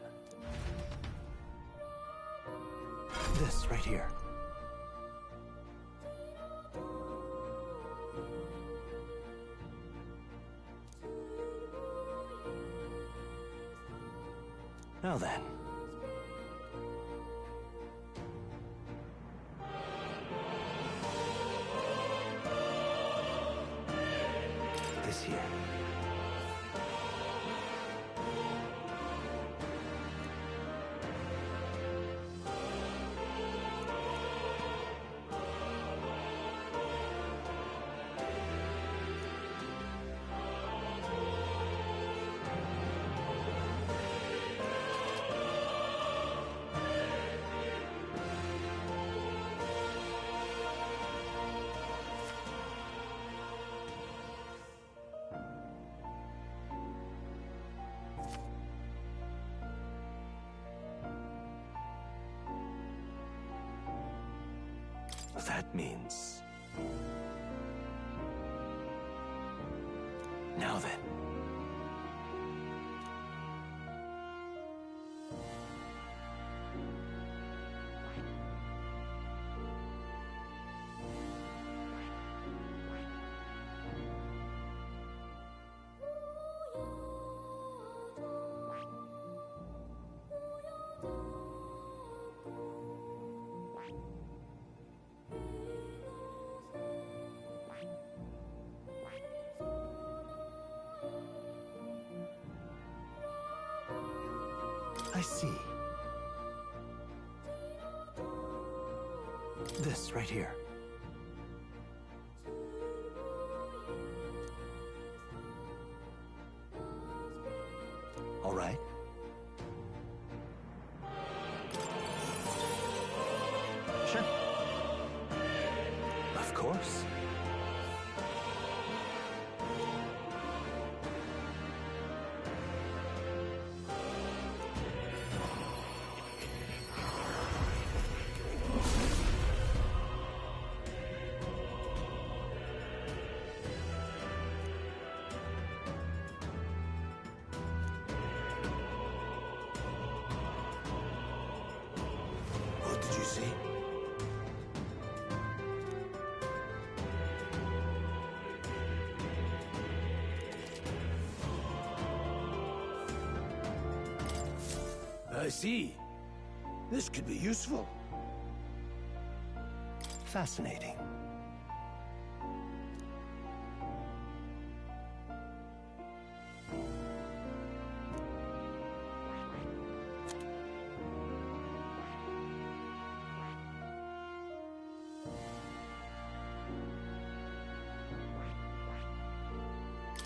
S6: This right here. Now then. This here. That means... Now then. I see. This right here. All right. Sure. Of course. What did you see?
S9: I see. This could be useful.
S6: Fascinating.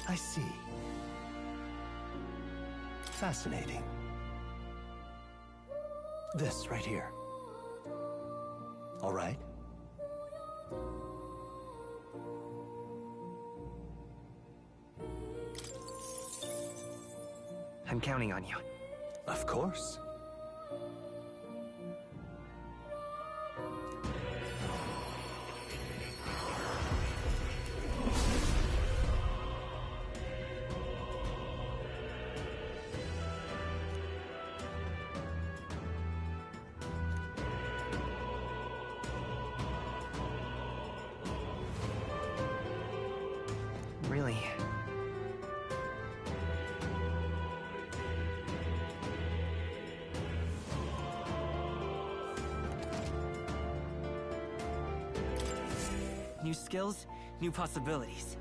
S6: I see. Fascinating. This right here. All right.
S12: I'm counting on you.
S6: Of course.
S12: Really? New skills, new possibilities.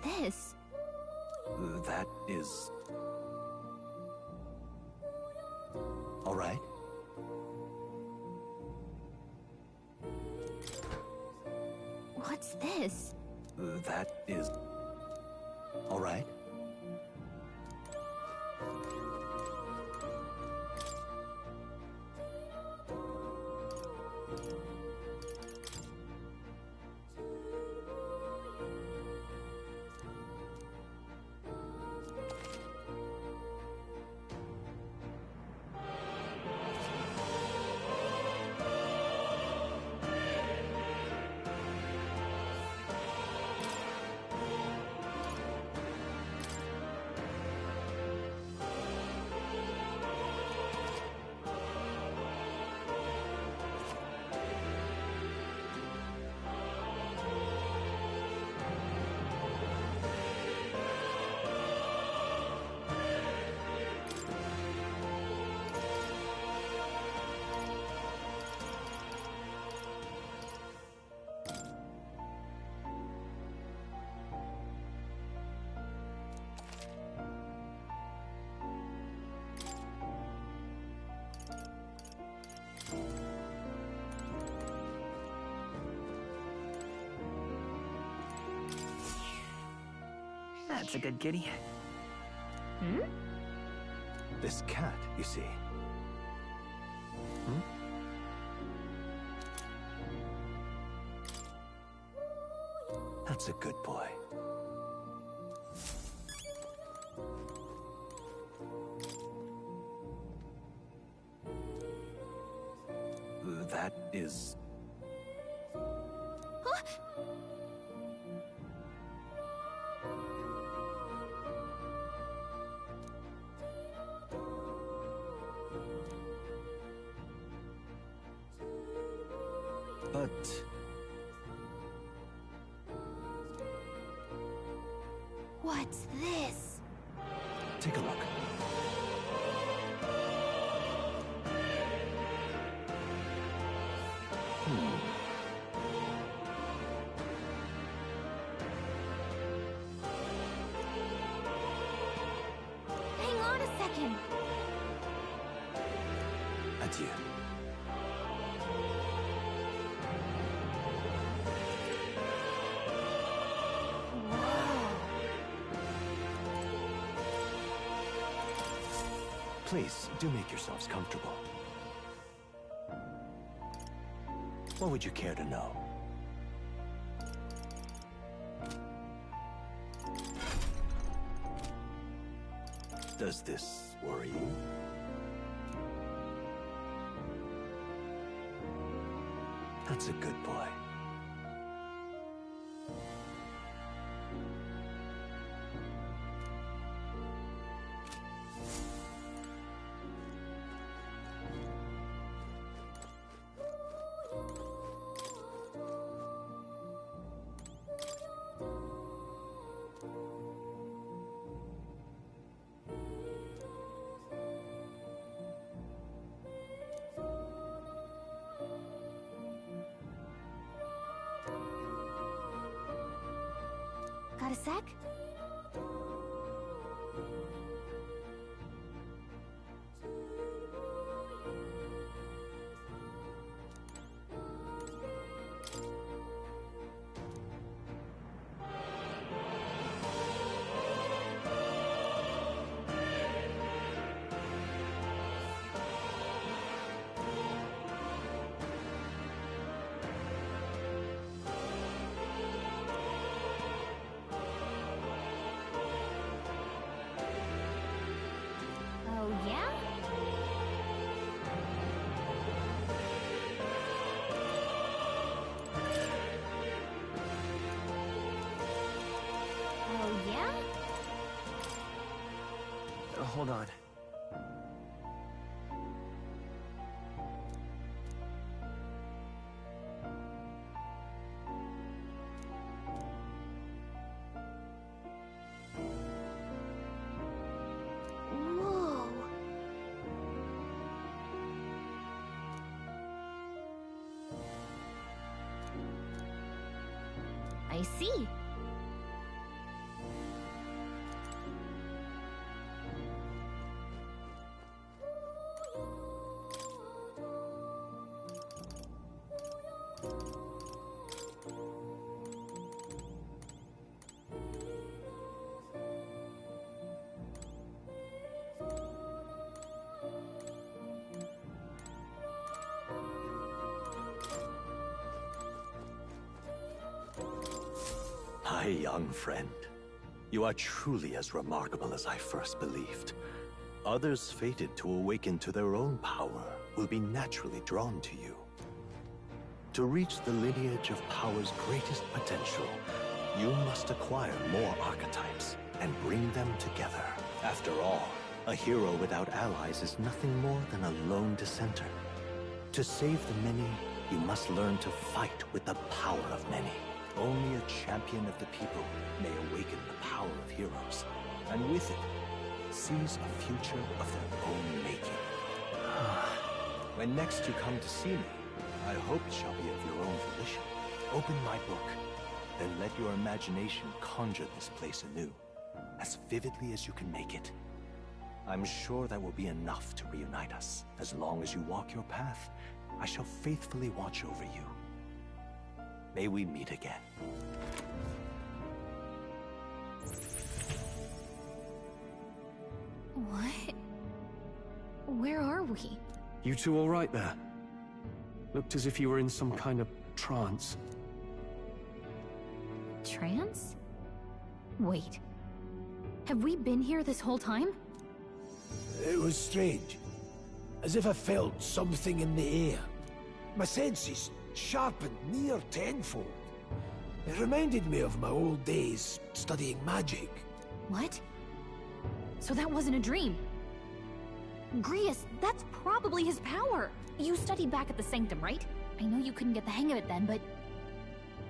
S7: What's this?
S6: That is... all right.
S7: What's this?
S6: That is... all right.
S12: That's a good kitty.
S7: Hmm?
S6: This cat, you see. Hmm? That's a good boy. That is...
S5: Huh?
S6: But...
S7: What's this?
S6: take a look.
S5: Hang on a second.
S6: Adieu. Please, do make yourselves comfortable. What would you care to know? Does this worry you? That's a good boy.
S5: Got a sec?
S7: Oh, yeah? Oh, yeah?
S12: Hold on.
S5: Whoa.
S7: I see.
S6: My young friend, you are truly as remarkable as I first believed. Others fated to awaken to their own power will be naturally drawn to you. To reach the lineage of power's greatest potential, you must acquire more archetypes and bring them together. After all, a hero without allies is nothing more than a lone dissenter. To save the many, you must learn to fight with the power of many. Only a champion of the people may awaken the power of heroes, and with it, seize a future of their own making. When next you come to see me, I hope it shall be of your own volition. Open my book, then let your imagination conjure this place anew, as vividly as you can make it. I'm sure that will be enough to reunite us. As long as you walk your path, I shall faithfully watch over you. May we meet again.
S7: What? Where are we?
S8: You two all right there? Looked as if you were in some kind of trance.
S7: Trance? Wait. Have we been here this whole time?
S9: It was strange. As if I felt something in the air. My senses sharpened near tenfold. It reminded me of my old days studying magic.
S7: What? So that wasn't a dream. Grius, that's probably his power. You studied back at the Sanctum, right? I know you couldn't get the hang of it then, but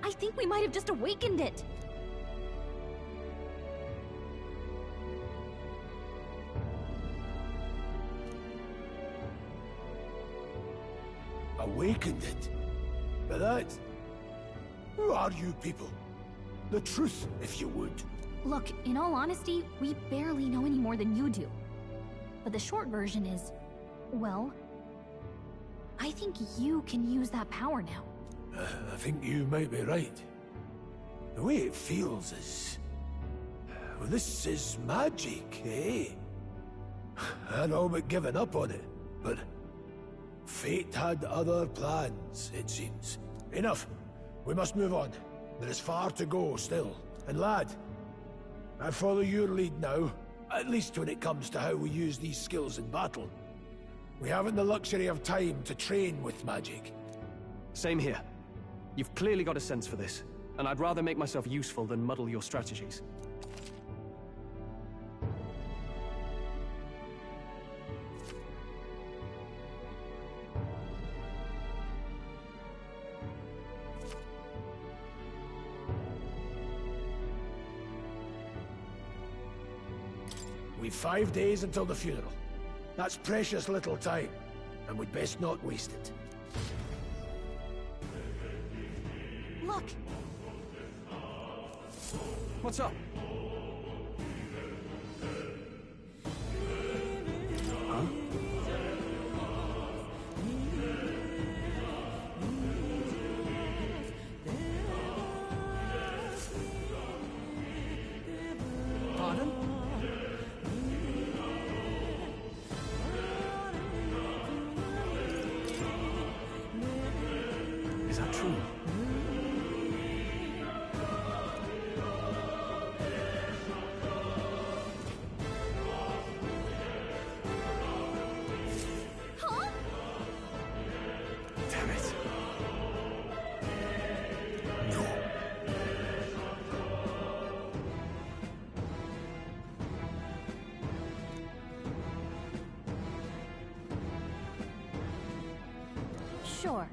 S7: I think we might have just awakened it.
S9: Awakened it? But that... Who are you people? The truth, if you would.
S7: Look, in all honesty, we barely know any more than you do. But the short version is, well, I think you can use that power now.
S9: I think you might be right. The way it feels is... Well, this is magic, eh? I'd all but given up on it, but... Fate had other plans, it seems. Enough. We must move on. There is far to go still. And lad, I follow your lead now, at least when it comes to how we use these skills in battle. We haven't the luxury of time to train with magic.
S8: Same here. You've clearly got a sense for this, and I'd rather make myself useful than muddle your strategies.
S9: We've 5 days until the funeral. That's precious little time, and we'd best not waste it.
S7: Look!
S8: What's up? Huh? Pardon? Is that true?
S5: Huh?
S8: Damn it.
S9: No.
S7: Sure.